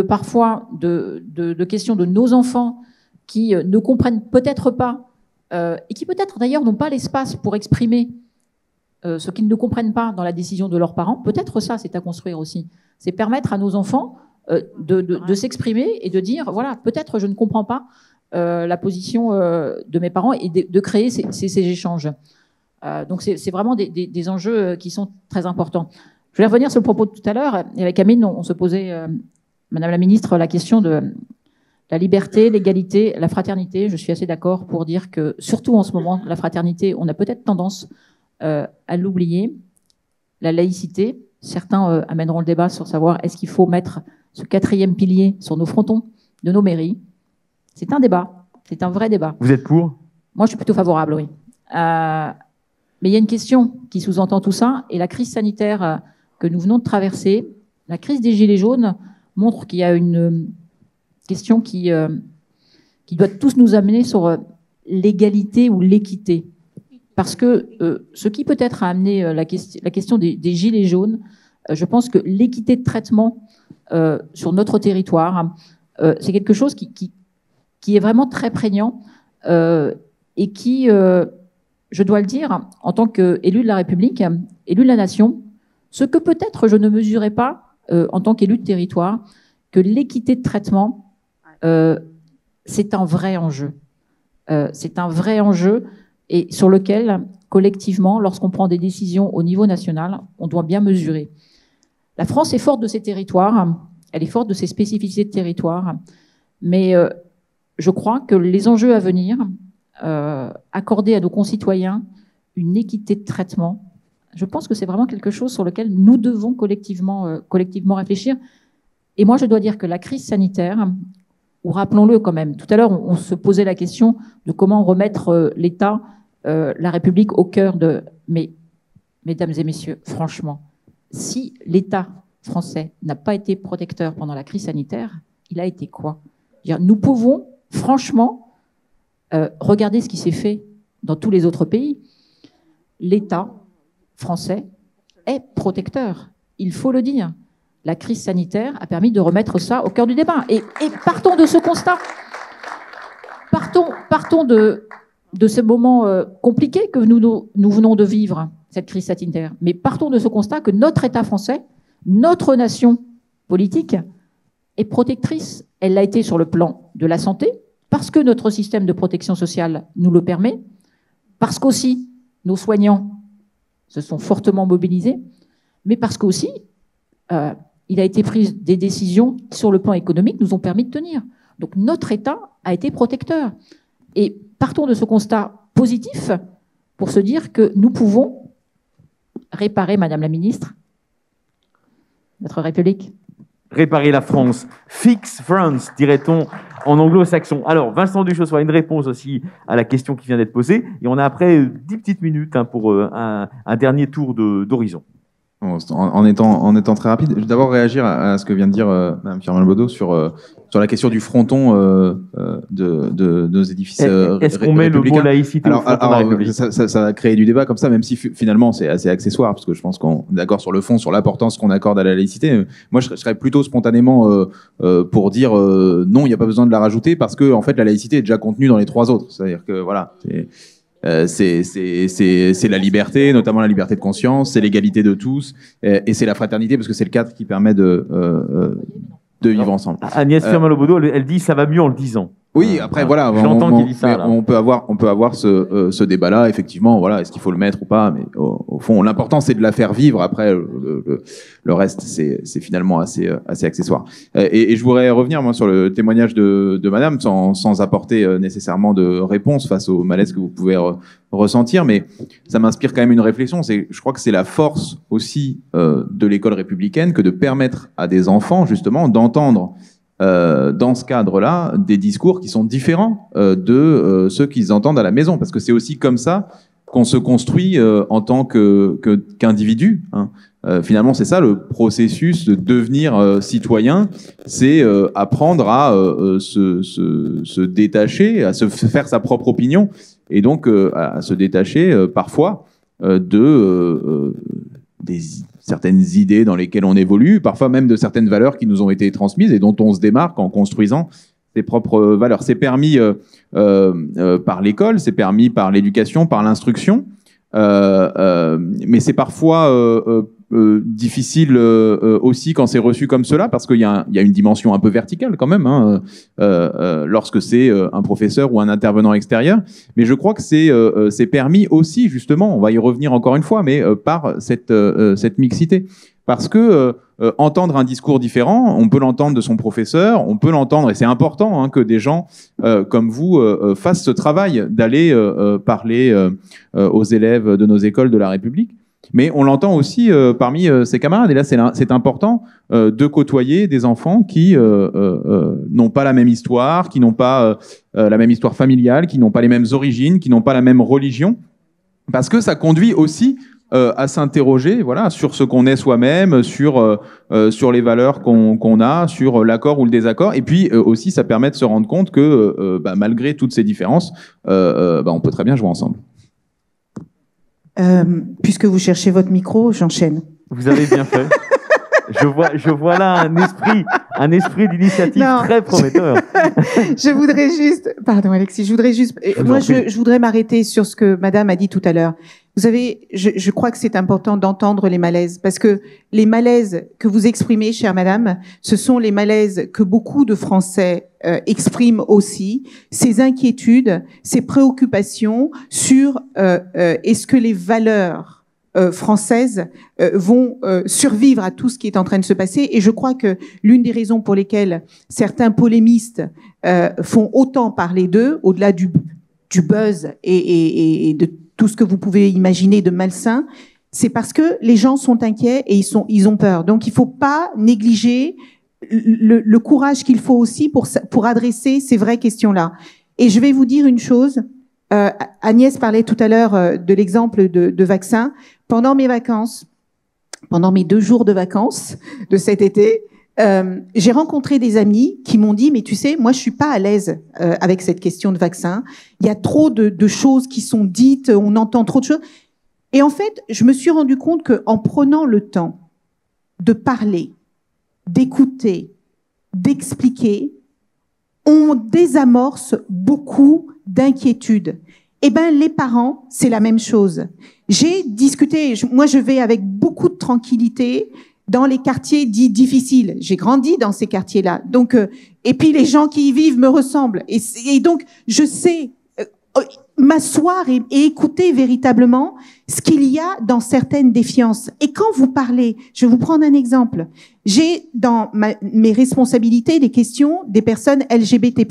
parfois de questions de nos enfants qui ne comprennent peut-être pas, et qui peut-être d'ailleurs n'ont pas l'espace pour exprimer ce qu'ils ne comprennent pas dans la décision de leurs parents, peut-être ça, c'est à construire aussi. C'est permettre à nos enfants de s'exprimer et de dire, voilà, peut-être je ne comprends pas la position de mes parents et de créer ces échanges. Donc c'est vraiment des enjeux qui sont très importants. Je vais revenir sur le propos de tout à l'heure. Et avec Amine, on se posait, Madame la Ministre, la question de la liberté, l'égalité, la fraternité. Je suis assez d'accord pour dire que, surtout en ce moment, la fraternité, on a peut-être tendance à l'oublier. La laïcité, certains amèneront le débat sur savoir est-ce qu'il faut mettre ce 4e pilier sur nos frontons de nos mairies. C'est un débat, c'est un vrai débat. Vous êtes pour? Moi, je suis plutôt favorable, oui. Mais il y a une question qui sous-entend tout ça, et la crise sanitaire que nous venons de traverser, la crise des Gilets jaunes, montre qu'il y a une question qui doit tous nous amener sur l'égalité ou l'équité. Parce que ce qui peut-être a amené la question des Gilets jaunes, je pense que l'équité de traitement sur notre territoire, c'est quelque chose qui est vraiment très prégnant et qui, je dois le dire, en tant qu'élu de la République, élu de la nation, ce que peut-être je ne mesurais pas en tant qu'élu de territoire, que l'équité de traitement, c'est un vrai enjeu. C'est un vrai enjeu et sur lequel, collectivement, lorsqu'on prend des décisions au niveau national, on doit bien mesurer. La France est forte de ses territoires, elle est forte de ses spécificités de territoire, mais je crois que les enjeux à venir, accorder à nos concitoyens une équité de traitement, je pense que c'est vraiment quelque chose sur lequel nous devons collectivement réfléchir. Et moi, je dois dire que la crise sanitaire, ou rappelons-le quand même, tout à l'heure, on se posait la question de comment remettre l'État, la République au cœur de... Mais, mesdames et messieurs, franchement, si l'État français n'a pas été protecteur pendant la crise sanitaire, il a été quoi? Nous pouvons, franchement, regarder ce qui s'est fait dans tous les autres pays. L'État français est protecteur, il faut le dire. La crise sanitaire a permis de remettre ça au cœur du débat. Et partons de ce constat. Partons de ce moment compliqué que nous venons de vivre, cette crise sanitaire. Mais partons de ce constat que notre État français, notre nation politique, est protectrice. Elle l'a été sur le plan de la santé, parce que notre système de protection sociale nous le permet, parce qu'aussi nos soignants se sont fortement mobilisés, mais parce qu'aussi il a été pris des décisions qui, sur le plan économique, nous ont permis de tenir. Donc notre État a été protecteur. Et partons de ce constat positif pour se dire que nous pouvons réparer, Madame la Ministre, notre République. Réparer la France. Fix France, dirait-on en anglo-saxon. Alors, Vincent Duchossois, une réponse aussi à la question qui vient d'être posée. Et on a après 10 petites minutes pour un dernier tour d'horizon. En étant très rapide, je vais d'abord réagir à ce que vient de dire Mme Firmin-Lebaudot sur la question du fronton de nos édifices républicains. Est-ce qu'on met le mot laïcité au fronton de la République? Ça va créer du débat comme ça, même si finalement c'est assez accessoire, parce que je pense qu'on est d'accord sur le fond, sur l'importance qu'on accorde à la laïcité. Moi, je serais plutôt spontanément pour dire non, il n'y a pas besoin de la rajouter, parce que en fait, la laïcité est déjà contenue dans les 3 autres. C'est-à-dire que voilà. C'est la liberté, notamment la liberté de conscience, c'est l'égalité de tous, et c'est la fraternité, parce que c'est le cadre qui permet de vivre ensemble. Agnès Firmin-Lebaudot, elle dit ça va mieux en le disant. Oui, après voilà, j'entends qu'il dit ça. On peut avoir ce débat-là, effectivement. Voilà, est-ce qu'il faut le mettre ou pas? Mais au fond, l'important c'est de la faire vivre. Après, le reste, c'est finalement assez accessoire. Et je voudrais revenir moi sur le témoignage de Madame, sans apporter nécessairement de réponse face au malaise que vous pouvez ressentir, mais ça m'inspire quand même une réflexion. Je crois que c'est la force aussi de l'école républicaine que de permettre à des enfants justement d'entendre dans ce cadre-là, des discours qui sont différents de ceux qu'ils entendent à la maison, parce que c'est aussi comme ça qu'on se construit en tant qu'individu. Hein. Finalement, c'est ça le processus de devenir citoyen, c'est apprendre à se détacher, à se faire sa propre opinion, et donc à se détacher parfois des certaines idées dans lesquelles on évolue, parfois même de certaines valeurs qui nous ont été transmises et dont on se démarque en construisant valeurs. C'est permis par l'école, c'est permis par l'éducation, par l'instruction, mais c'est parfois difficile aussi quand c'est reçu comme cela, parce qu'il y a une dimension un peu verticale quand même, hein, lorsque c'est un professeur ou un intervenant extérieur. Mais je crois que c'est permis aussi, justement, on va y revenir encore une fois, mais par cette mixité. Parce que entendre un discours différent, on peut l'entendre de son professeur, on peut l'entendre, et c'est important hein, que des gens comme vous fassent ce travail d'aller parler aux élèves de nos écoles de la République. Mais on l'entend aussi parmi ses camarades. Et là, c'est important de côtoyer des enfants qui n'ont pas la même histoire, qui n'ont pas la même histoire familiale, qui n'ont pas les mêmes origines, qui n'ont pas la même religion. Parce que ça conduit aussi à s'interroger, voilà, sur ce qu'on est soi-même, sur les valeurs qu'on a, sur l'accord ou le désaccord. Et puis aussi, ça permet de se rendre compte que malgré toutes ces différences, on peut très bien jouer ensemble. Puisque vous cherchez votre micro, j'enchaîne. Vous avez bien fait. Je vois là un esprit d'initiative très prometteur. Je voudrais juste, pardon Alexis, je voudrais m'arrêter sur ce que Madame a dit tout à l'heure. Vous savez, je crois que c'est important d'entendre les malaises, parce que les malaises que vous exprimez, chère Madame, ce sont les malaises que beaucoup de Français expriment aussi, ces inquiétudes, ces préoccupations sur est-ce que les valeurs françaises vont survivre à tout ce qui est en train de se passer. Et je crois que l'une des raisons pour lesquelles certains polémistes font autant parler d'eux, au-delà du buzz et de tout ce que vous pouvez imaginer de malsain, c'est parce que les gens sont inquiets et ils ont peur. Donc il faut pas négliger le courage qu'il faut aussi pour adresser ces vraies questions-là. Et je vais vous dire une chose. Agnès parlait tout à l'heure de l'exemple de vaccin. Pendant mes vacances, pendant mes 2 jours de vacances de cet été, j'ai rencontré des amis qui m'ont dit, mais tu sais, moi je suis pas à l'aise avec cette question de vaccin. Il y a trop de choses qui sont dites, on entend trop de choses. Et en fait, je me suis rendu compte qu'en prenant le temps de parler, d'écouter, d'expliquer, on désamorce beaucoup d'inquiétudes. Eh ben, les parents, c'est la même chose. J'ai discuté, moi je vais avec beaucoup de tranquillité dans les quartiers dits difficiles. J'ai grandi dans ces quartiers-là. Donc, et puis les gens qui y vivent me ressemblent. Et donc, je sais m'asseoir et écouter véritablement ce qu'il y a dans certaines défiances. Et quand vous parlez, je vais vous prendre un exemple. J'ai dans mes responsabilités les questions des personnes LGBT+.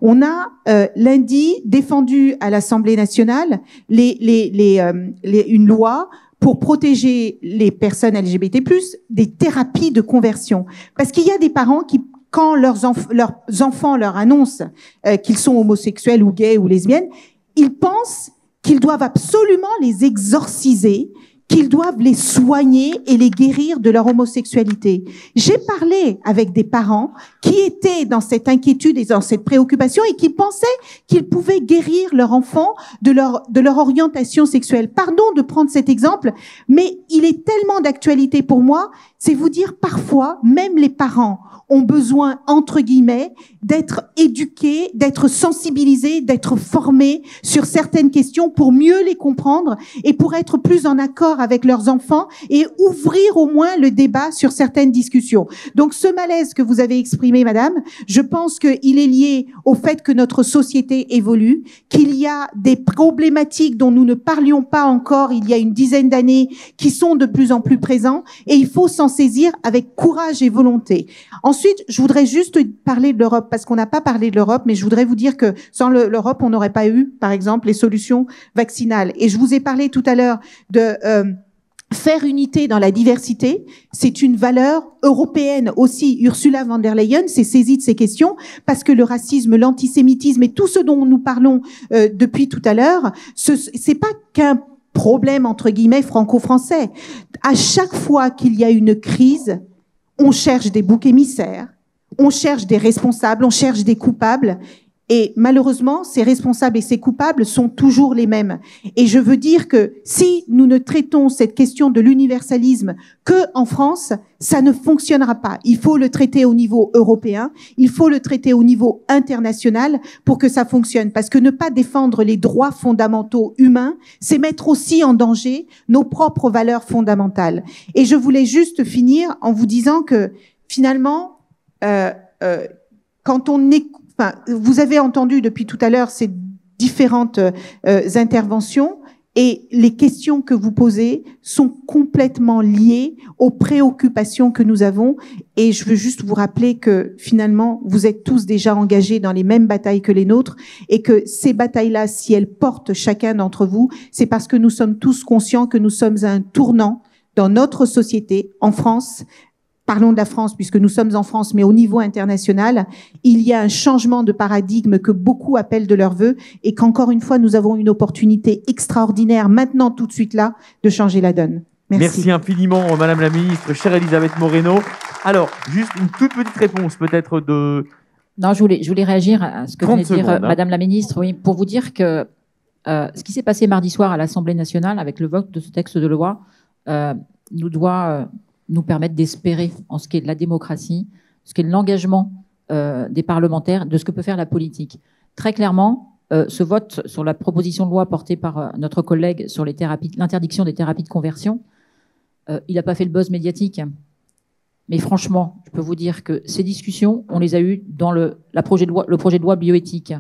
On a lundi défendu à l'Assemblée nationale une loi pour protéger les personnes LGBT+, des thérapies de conversion. Parce qu'il y a des parents qui, quand leurs enfants leur annoncent qu'ils sont homosexuels ou gays ou lesbiennes, ils pensent qu'ils doivent absolument les exorciser, qu'ils doivent les soigner et les guérir de leur homosexualité. J'ai parlé avec des parents qui étaient dans cette inquiétude et dans cette préoccupation et qui pensaient qu'ils pouvaient guérir leur enfant de leur orientation sexuelle. Pardon de prendre cet exemple, mais il est tellement d'actualité pour moi, c'est vous dire parfois, même les parents ont besoin, entre guillemets, d'être éduqués, d'être sensibilisés, d'être formés sur certaines questions pour mieux les comprendre et pour être plus en accord avec leurs enfants et ouvrir au moins le débat sur certaines discussions. Donc ce malaise que vous avez exprimé, madame, je pense qu'il est lié au fait que notre société évolue, qu'il y a des problématiques dont nous ne parlions pas encore il y a une dizaine d'années qui sont de plus en plus présents et il faut s'en saisir avec courage et volonté. Ensuite, je voudrais juste parler de l'Europe, parce qu'on n'a pas parlé de l'Europe, mais je voudrais vous dire que sans l'Europe, on n'aurait pas eu, par exemple, les solutions vaccinales. Et je vous ai parlé tout à l'heure de faire unité dans la diversité. C'est une valeur européenne aussi. Ursula von der Leyen s'est saisie de ces questions, parce que le racisme, l'antisémitisme et tout ce dont nous parlons depuis tout à l'heure, c'est pas qu'un problème, entre guillemets, franco-français. À chaque fois qu'il y a une crise, on cherche des boucs émissaires, on cherche des responsables, on cherche des coupables. Et malheureusement, ces responsables et ces coupables sont toujours les mêmes. Et je veux dire que si nous ne traitons cette question de l'universalisme que en France, ça ne fonctionnera pas. Il faut le traiter au niveau européen, il faut le traiter au niveau international pour que ça fonctionne. Parce que ne pas défendre les droits fondamentaux humains, c'est mettre aussi en danger nos propres valeurs fondamentales. Et je voulais juste finir en vous disant que finalement, quand on écoute, enfin, vous avez entendu depuis tout à l'heure ces différentes interventions et les questions que vous posez sont complètement liées aux préoccupations que nous avons. Et je veux juste vous rappeler que finalement, vous êtes tous déjà engagés dans les mêmes batailles que les nôtres et que ces batailles-là, si elles portent chacun d'entre vous, c'est parce que nous sommes tous conscients que nous sommes à un tournant dans notre société, en France. Parlons de la France puisque nous sommes en France, mais au niveau international, il y a un changement de paradigme que beaucoup appellent de leur vœu et qu'encore une fois, nous avons une opportunité extraordinaire maintenant, tout de suite là, de changer la donne. Merci infiniment, Madame la Ministre, chère Elisabeth Moreno. Alors, juste une toute petite réponse peut-être de... Non, je voulais réagir à ce que venait de dire Madame la Ministre, oui, pour vous dire que ce qui s'est passé mardi soir à l'Assemblée nationale avec le vote de ce texte de loi nous permettre d'espérer en ce qui est de la démocratie, ce qui est de l'engagement des parlementaires, de ce que peut faire la politique. Très clairement, ce vote sur la proposition de loi portée par notre collègue sur l'interdiction des thérapies de conversion, il n'a pas fait le buzz médiatique. Mais franchement, je peux vous dire que ces discussions, on les a eues dans le projet de loi bioéthique.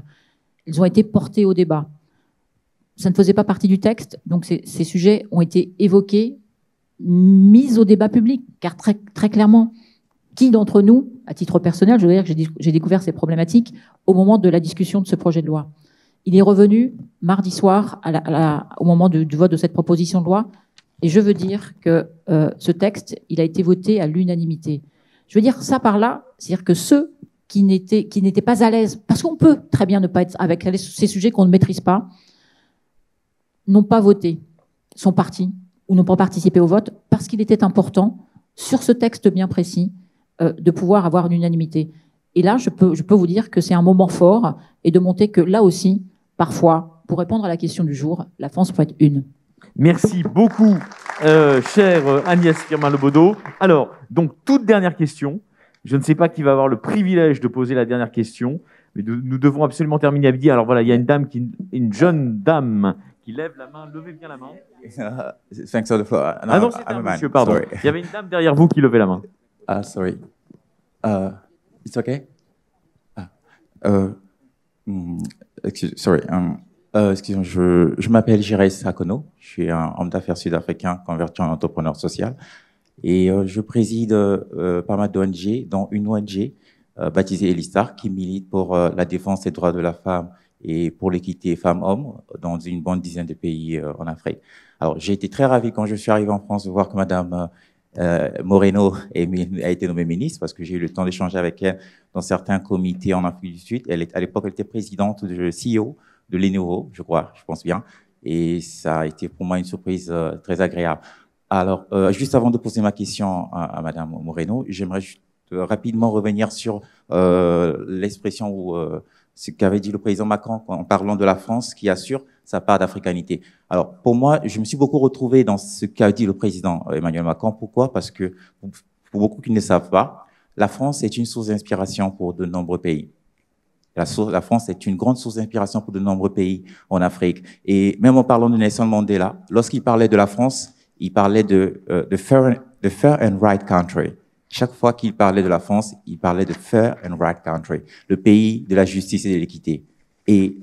Ils ont été portés au débat. Ça ne faisait pas partie du texte, donc ces sujets ont été évoqués, mis au débat public, car très, très clairement, qui d'entre nous, à titre personnel, je veux dire que j'ai découvert ces problématiques au moment de la discussion de ce projet de loi. Il est revenu mardi soir au moment du vote de cette proposition de loi, et je veux dire que ce texte, il a été voté à l'unanimité. Je veux dire ça par là, c'est-à-dire que ceux qui n'étaient pas à l'aise, parce qu'on peut très bien ne pas être avec ces sujets qu'on ne maîtrise pas, n'ont pas voté, sont partis ou n'ont pas participé au vote parce qu'il était important, sur ce texte bien précis, de pouvoir avoir une unanimité. Et là, je peux vous dire que c'est un moment fort et de montrer que là aussi, parfois, pour répondre à la question du jour, la France peut être une. Merci beaucoup, chère Agnès Firmin-Lebaudot. Alors, donc, toute dernière question. Je ne sais pas qui va avoir le privilège de poser la dernière question, mais nous devons absolument terminer à midi. Alors voilà, il y a une jeune dame qui lève la main. Levez bien la main. Thanks for the floor. No, ah non, c'est un monsieur, pardon. Sorry. Il y avait une dame derrière vous qui levait la main. Sorry. It's okay? Excusez-moi, je m'appelle Jirey Sakono. Je suis un homme d'affaires sud-africain converti en entrepreneur social. Et je préside pas mal d'ONG, dont une ONG baptisée Elistar, qui milite pour la défense des droits de la femme et pour l'équité femmes-hommes dans une bonne dizaine de pays en Afrique. Alors, j'ai été très ravi quand je suis arrivé en France de voir que Madame Moreno a été nommée ministre, parce que j'ai eu le temps d'échanger avec elle dans certains comités en Afrique du Sud. À l'époque, elle était présidente de CEO de Lenovo, je pense bien. Et ça a été pour moi une surprise très agréable. Alors, juste avant de poser ma question à Madame Moreno, j'aimerais juste rapidement revenir sur l'expression ou ce qu'avait dit le président Macron en parlant de la France qui assure sa part d'africanité. Alors, pour moi, je me suis beaucoup retrouvé dans ce qu'a dit le président Emmanuel Macron. Pourquoi? Parce que, pour beaucoup qui ne le savent pas, la France est une source d'inspiration pour de nombreux pays. La France est une grande source d'inspiration pour de nombreux pays en Afrique. Et même en parlant de Nelson Mandela, lorsqu'il parlait de la France, il parlait de fair and right country. Chaque fois qu'il parlait de la France, il parlait de fair and right country, le pays de la justice et de l'équité. Et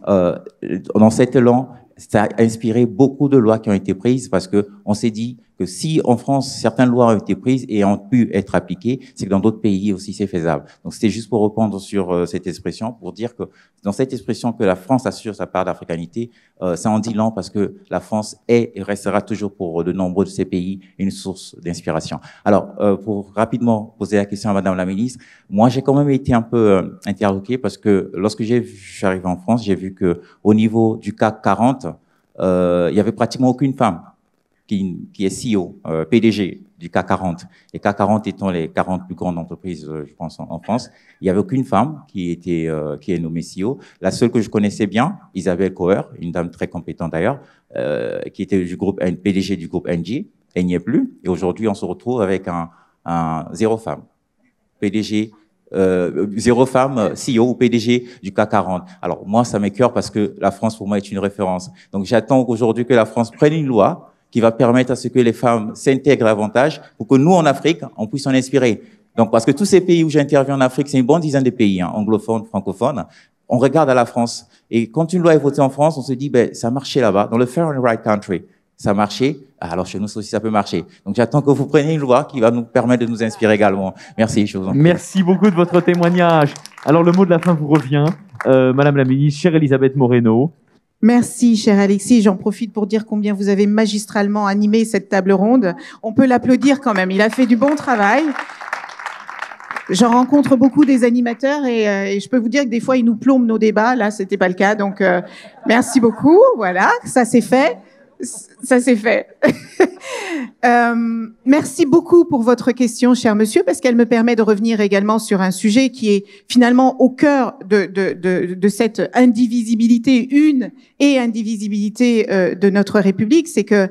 dans cet élan, ça a inspiré beaucoup de lois qui ont été prises, parce que on s'est dit que si en France certaines lois ont été prises et ont pu être appliquées, c'est que dans d'autres pays aussi c'est faisable. Donc c'était juste pour répondre sur cette expression, pour dire que dans cette expression que la France assure sa part d'africanité, ça en dit long, parce que la France est et restera toujours pour de nombreux de ces pays une source d'inspiration. Alors pour rapidement poser la question à Madame la Ministre, moi j'ai quand même été un peu interloqué, parce que lorsque je suis arrivé en France, j'ai vu que au niveau du CAC 40, il y avait pratiquement aucune femme qui est CEO, PDG du CAC 40. Les CAC 40 étant les 40 plus grandes entreprises, je pense, en France. Il n'y avait aucune femme qui est nommée CEO. La seule que je connaissais bien, Isabelle Coher, une dame très compétente d'ailleurs, qui était du groupe PDG du groupe Engie. Elle n'y est plus. Et aujourd'hui, on se retrouve avec un zéro femme. PDG, zéro femme, CEO ou PDG du CAC 40. Alors, moi, ça m'écœure parce que la France, pour moi, est une référence. Donc, j'attends aujourd'hui que la France prenne une loi qui va permettre à ce que les femmes s'intègrent davantage pour que nous, en Afrique, on puisse en inspirer. Donc, parce que tous ces pays où j'interviens en Afrique, c'est une bonne dizaine de pays, hein, anglophones, francophones, on regarde à la France. Et quand une loi est votée en France, on se dit, ben, ça marchait là-bas, dans le fair and right country. Ça marchait, alors chez nous aussi ça peut marcher. Donc j'attends que vous preniez une loi qui va nous permettre de nous inspirer également. Merci, je vous en prie. Merci beaucoup de votre témoignage. Alors le mot de la fin vous revient. Madame la ministre, chère Elisabeth Moreno. Merci, cher Alexis. J'en profite pour dire combien vous avez magistralement animé cette table ronde. On peut l'applaudir quand même. Il a fait du bon travail. J'en rencontre beaucoup des animateurs et je peux vous dire que des fois, ils nous plombent nos débats. Là, c'était pas le cas. Donc, merci beaucoup. Voilà, ça c'est fait. Ça c'est fait. Merci beaucoup pour votre question, cher monsieur, parce qu'elle me permet de revenir également sur un sujet qui est finalement au cœur de cette indivisibilité, une et indivisibilité de notre République. C'est que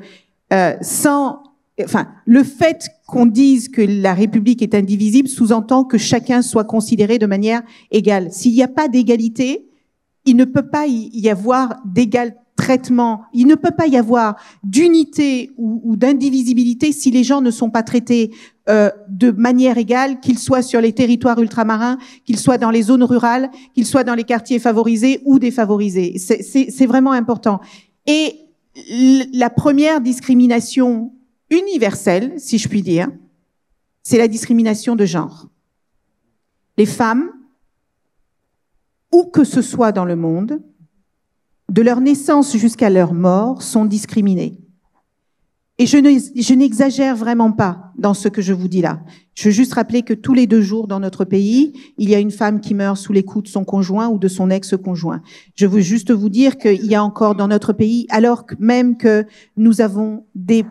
le fait qu'on dise que la République est indivisible sous-entend que chacun soit considéré de manière égale. S'il n'y a pas d'égalité, il ne peut pas y avoir d'égal traitement. Il ne peut pas y avoir d'unité ou d'indivisibilité si les gens ne sont pas traités de manière égale, qu'ils soient sur les territoires ultramarins, qu'ils soient dans les zones rurales, qu'ils soient dans les quartiers favorisés ou défavorisés. C'est vraiment important. Et la première discrimination universelle, si je puis dire, c'est la discrimination de genre. Les femmes, où que ce soit dans le monde, de leur naissance jusqu'à leur mort, sont discriminées. Et je n'exagère vraiment pas dans ce que je vous dis là. Je veux juste rappeler que tous les 2 jours dans notre pays, il y a une femme qui meurt sous les coups de son conjoint ou de son ex-conjoint. Je veux juste vous dire qu'il y a encore dans notre pays, alors même que nous avons des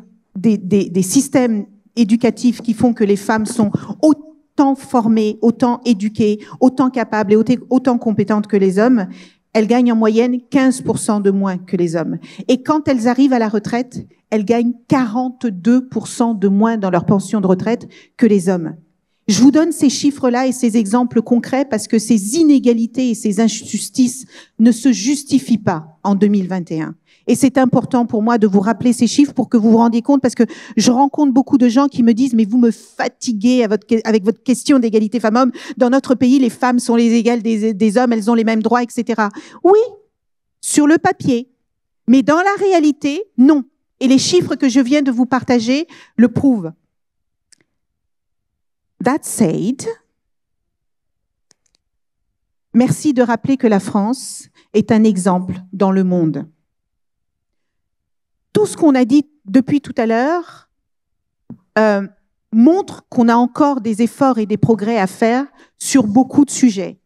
systèmes éducatifs qui font que les femmes sont autant formées, autant éduquées, autant capables et autant compétentes que les hommes, elles gagnent en moyenne 15% de moins que les hommes. Et quand elles arrivent à la retraite, elles gagnent 42% de moins dans leur pension de retraite que les hommes. Je vous donne ces chiffres-là et ces exemples concrets parce que ces inégalités et ces injustices ne se justifient pas en 2021. Et c'est important pour moi de vous rappeler ces chiffres pour que vous vous rendiez compte, parce que je rencontre beaucoup de gens qui me disent « mais vous me fatiguez avec votre question d'égalité femmes-hommes. Dans notre pays, les femmes sont les égales des hommes, elles ont les mêmes droits, etc. » Oui, sur le papier, mais dans la réalité, non. Et les chiffres que je viens de vous partager le prouvent. That said, merci de rappeler que la France est un exemple dans le monde. Tout ce qu'on a dit depuis tout à l'heure montre qu'on a encore des efforts et des progrès à faire sur beaucoup de sujets.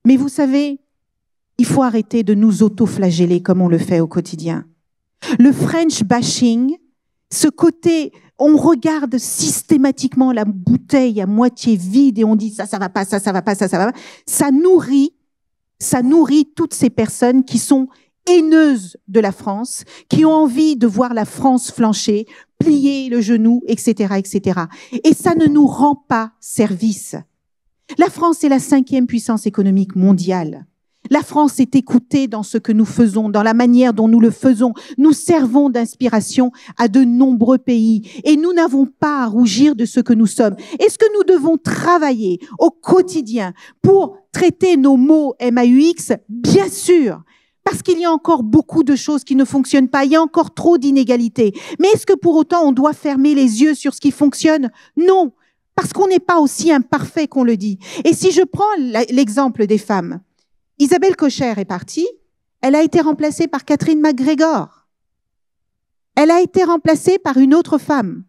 Mais vous savez, il faut arrêter de nous auto-flageller comme on le fait au quotidien. Le French bashing, ce côté, on regarde systématiquement la bouteille à moitié vide et on dit ça va pas, ça va pas, ça va pas. Ça nourrit toutes ces personnes qui sont haineuses de la France, qui ont envie de voir la France flancher, plier le genou, etc., etc. Et ça ne nous rend pas service. La France est la 5e puissance économique mondiale. La France est écoutée dans ce que nous faisons, dans la manière dont nous le faisons. Nous servons d'inspiration à de nombreux pays et nous n'avons pas à rougir de ce que nous sommes. Est-ce que nous devons travailler au quotidien pour traiter nos maux MAUX? Bien sûr. Parce qu'il y a encore beaucoup de choses qui ne fonctionnent pas, il y a encore trop d'inégalités. Mais est-ce que pour autant on doit fermer les yeux sur ce qui fonctionne? Non, parce qu'on n'est pas aussi imparfait qu'on le dit. Et si je prends l'exemple des femmes, Isabelle Cocher est partie, elle a été remplacée par Catherine McGregor. Elle a été remplacée par une autre femme.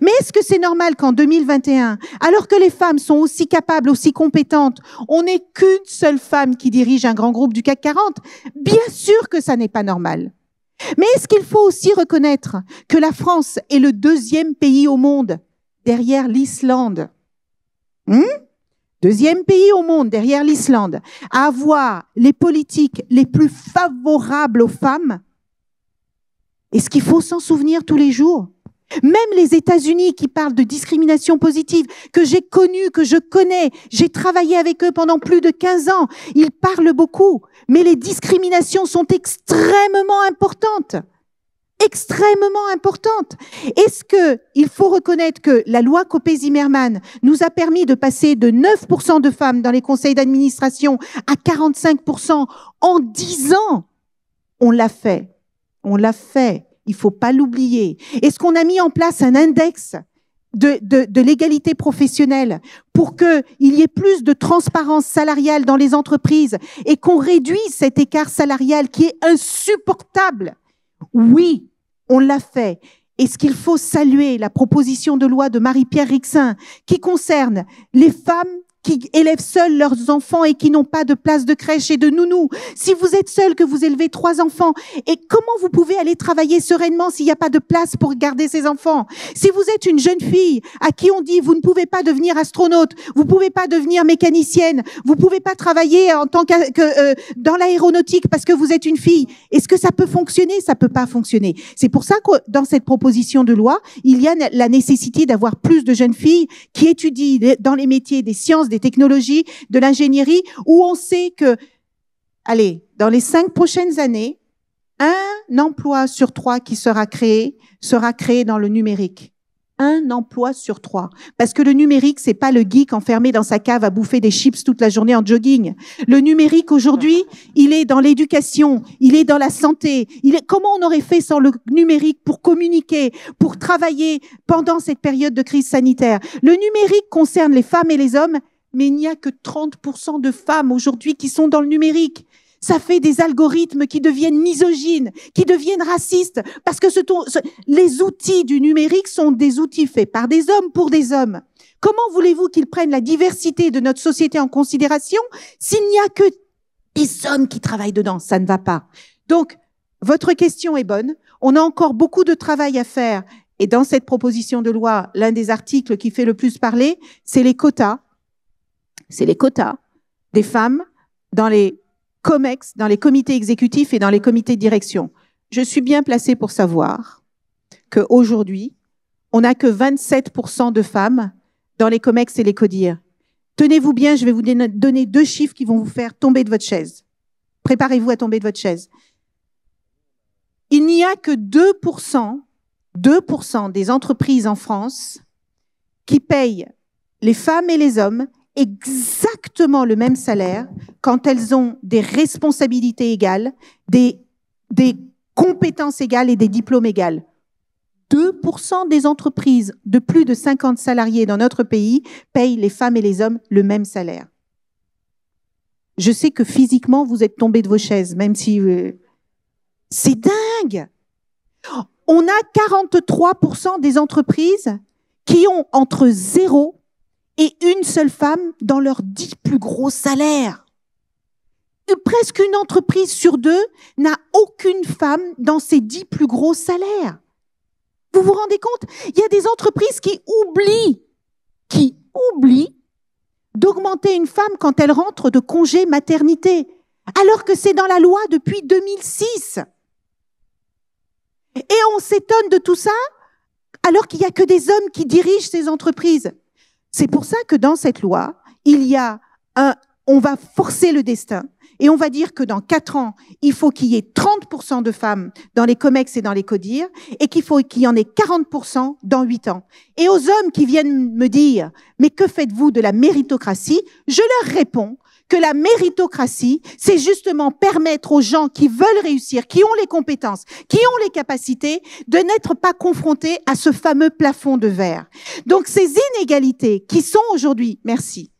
Mais est-ce que c'est normal qu'en 2021, alors que les femmes sont aussi capables, aussi compétentes, on n'ait qu'une seule femme qui dirige un grand groupe du CAC 40? Bien sûr que ça n'est pas normal. Mais est-ce qu'il faut aussi reconnaître que la France est le 2e pays au monde derrière l'Islande. Deuxième pays au monde, derrière l'Islande, à avoir les politiques les plus favorables aux femmes. Est-ce qu'il faut s'en souvenir tous les jours? Même les États-Unis qui parlent de discrimination positive, que j'ai connue, que je connais, j'ai travaillé avec eux pendant plus de 15 ans, ils parlent beaucoup, mais les discriminations sont extrêmement importantes. Extrêmement importante. Est-ce que il faut reconnaître que la loi Copé-Zimmermann nous a permis de passer de 9% de femmes dans les conseils d'administration à 45% en 10 ans? On l'a fait. On l'a fait. Il faut pas l'oublier. Est-ce qu'on a mis en place un index de l'égalité professionnelle pour qu'il y ait plus de transparence salariale dans les entreprises et qu'on réduise cet écart salarial qui est insupportable? Oui, on l'a fait. Est-ce qu'il faut saluer la proposition de loi de Marie-Pierre Rixain qui concerne les femmes qui élèvent seuls leurs enfants et qui n'ont pas de place de crèche et de nounou? Si vous êtes seul, que vous élevez 3 enfants, et comment vous pouvez aller travailler sereinement s'il n'y a pas de place pour garder ces enfants? Si vous êtes une jeune fille à qui on dit vous ne pouvez pas devenir astronaute, vous ne pouvez pas devenir mécanicienne, vous ne pouvez pas travailler en tant que dans l'aéronautique parce que vous êtes une fille, est-ce que ça peut fonctionner? Ça peut pas fonctionner. C'est pour ça que dans cette proposition de loi, il y a la nécessité d'avoir plus de jeunes filles qui étudient dans les métiers des sciences, des technologies, de l'ingénierie, où on sait que, allez, dans les 5 prochaines années, 1 emploi sur 3 qui sera créé dans le numérique. 1 emploi sur 3. Parce que le numérique, c'est pas le geek enfermé dans sa cave à bouffer des chips toute la journée en jogging. Le numérique, aujourd'hui, il est dans l'éducation, il est dans la santé. Comment on aurait fait sans le numérique pour communiquer, pour travailler pendant cette période de crise sanitaire? Le numérique concerne les femmes et les hommes, mais il n'y a que 30% de femmes aujourd'hui qui sont dans le numérique. Ça fait des algorithmes qui deviennent misogynes, qui deviennent racistes, parce que les outils du numérique sont des outils faits par des hommes pour des hommes. Comment voulez-vous qu'ils prennent la diversité de notre société en considération s'il n'y a que des hommes qui travaillent dedans? Ça ne va pas. Donc, votre question est bonne. On a encore beaucoup de travail à faire. Et dans cette proposition de loi, l'un des articles qui fait le plus parler, c'est les quotas. C'est les quotas des femmes dans les COMEX, dans les comités exécutifs et dans les comités de direction. Je suis bien placée pour savoir qu'aujourd'hui, on n'a que 27% de femmes dans les COMEX et les CODIR. Tenez-vous bien, je vais vous donner 2 chiffres qui vont vous faire tomber de votre chaise. Préparez-vous à tomber de votre chaise. Il n'y a que 2% des entreprises en France qui payent les femmes et les hommes exactement le même salaire quand elles ont des responsabilités égales, des compétences égales et des diplômes égaux. 2% des entreprises de plus de 50 salariés dans notre pays payent les femmes et les hommes le même salaire. Je sais que physiquement, vous êtes tombés de vos chaises, même si... C'est dingue! On a 43% des entreprises qui ont entre 0 et 1 seule femme dans leurs 10 plus gros salaires. Presque une entreprise sur 2 n'a aucune femme dans ses 10 plus gros salaires. Vous vous rendez compte? Il y a des entreprises qui oublient d'augmenter une femme quand elle rentre de congé maternité, alors que c'est dans la loi depuis 2006. Et on s'étonne de tout ça, alors qu'il n'y a que des hommes qui dirigent ces entreprises. C'est pour ça que dans cette loi, on va forcer le destin et on va dire que dans 4 ans, il faut qu'il y ait 30% de femmes dans les COMEX et dans les CODIR et qu'il faut qu'il y en ait 40% dans 8 ans. Et aux hommes qui viennent me dire « Mais que faites-vous de la méritocratie ?» Je leur réponds que la méritocratie, c'est justement permettre aux gens qui veulent réussir, qui ont les compétences, qui ont les capacités, de n'être pas confrontés à ce fameux plafond de verre. Donc ces inégalités qui sont aujourd'hui, merci,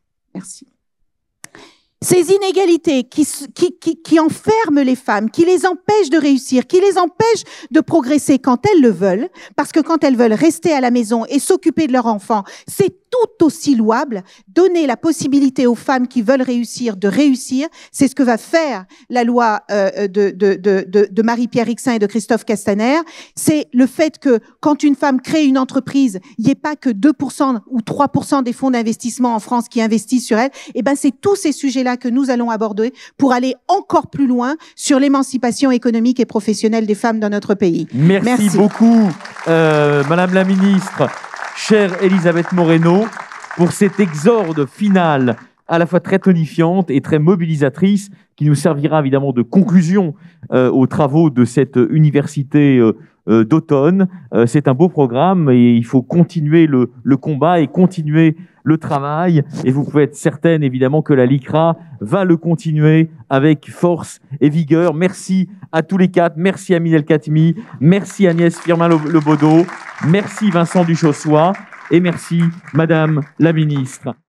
ces inégalités qui enferment les femmes, qui les empêchent de réussir, qui les empêchent de progresser quand elles le veulent, parce que quand elles veulent rester à la maison et s'occuper de leurs enfants, c'est tout aussi louable. Donner la possibilité aux femmes qui veulent réussir de réussir, c'est ce que va faire la loi de Marie-Pierre Rixain et de Christophe Castaner. C'est le fait que quand une femme crée une entreprise, il n'y ait pas que 2% ou 3% des fonds d'investissement en France qui investissent sur elle. Et ben, c'est tous ces sujets-là que nous allons aborder pour aller encore plus loin sur l'émancipation économique et professionnelle des femmes dans notre pays. Merci beaucoup, Madame la Ministre, chère Elisabeth Moreno, pour cet exorde final à la fois très tonifiante et très mobilisatrice qui nous servira évidemment de conclusion aux travaux de cette université d'automne. C'est un beau programme et il faut continuer le combat et continuer le travail. Et vous pouvez être certaine évidemment que la LICRA va le continuer avec force et vigueur. Merci à tous les quatre. Merci Amine El-Khatmi. Merci Agnès Firmin-Lebaudot. Merci Vincent Duchossois. Et merci Madame la Ministre.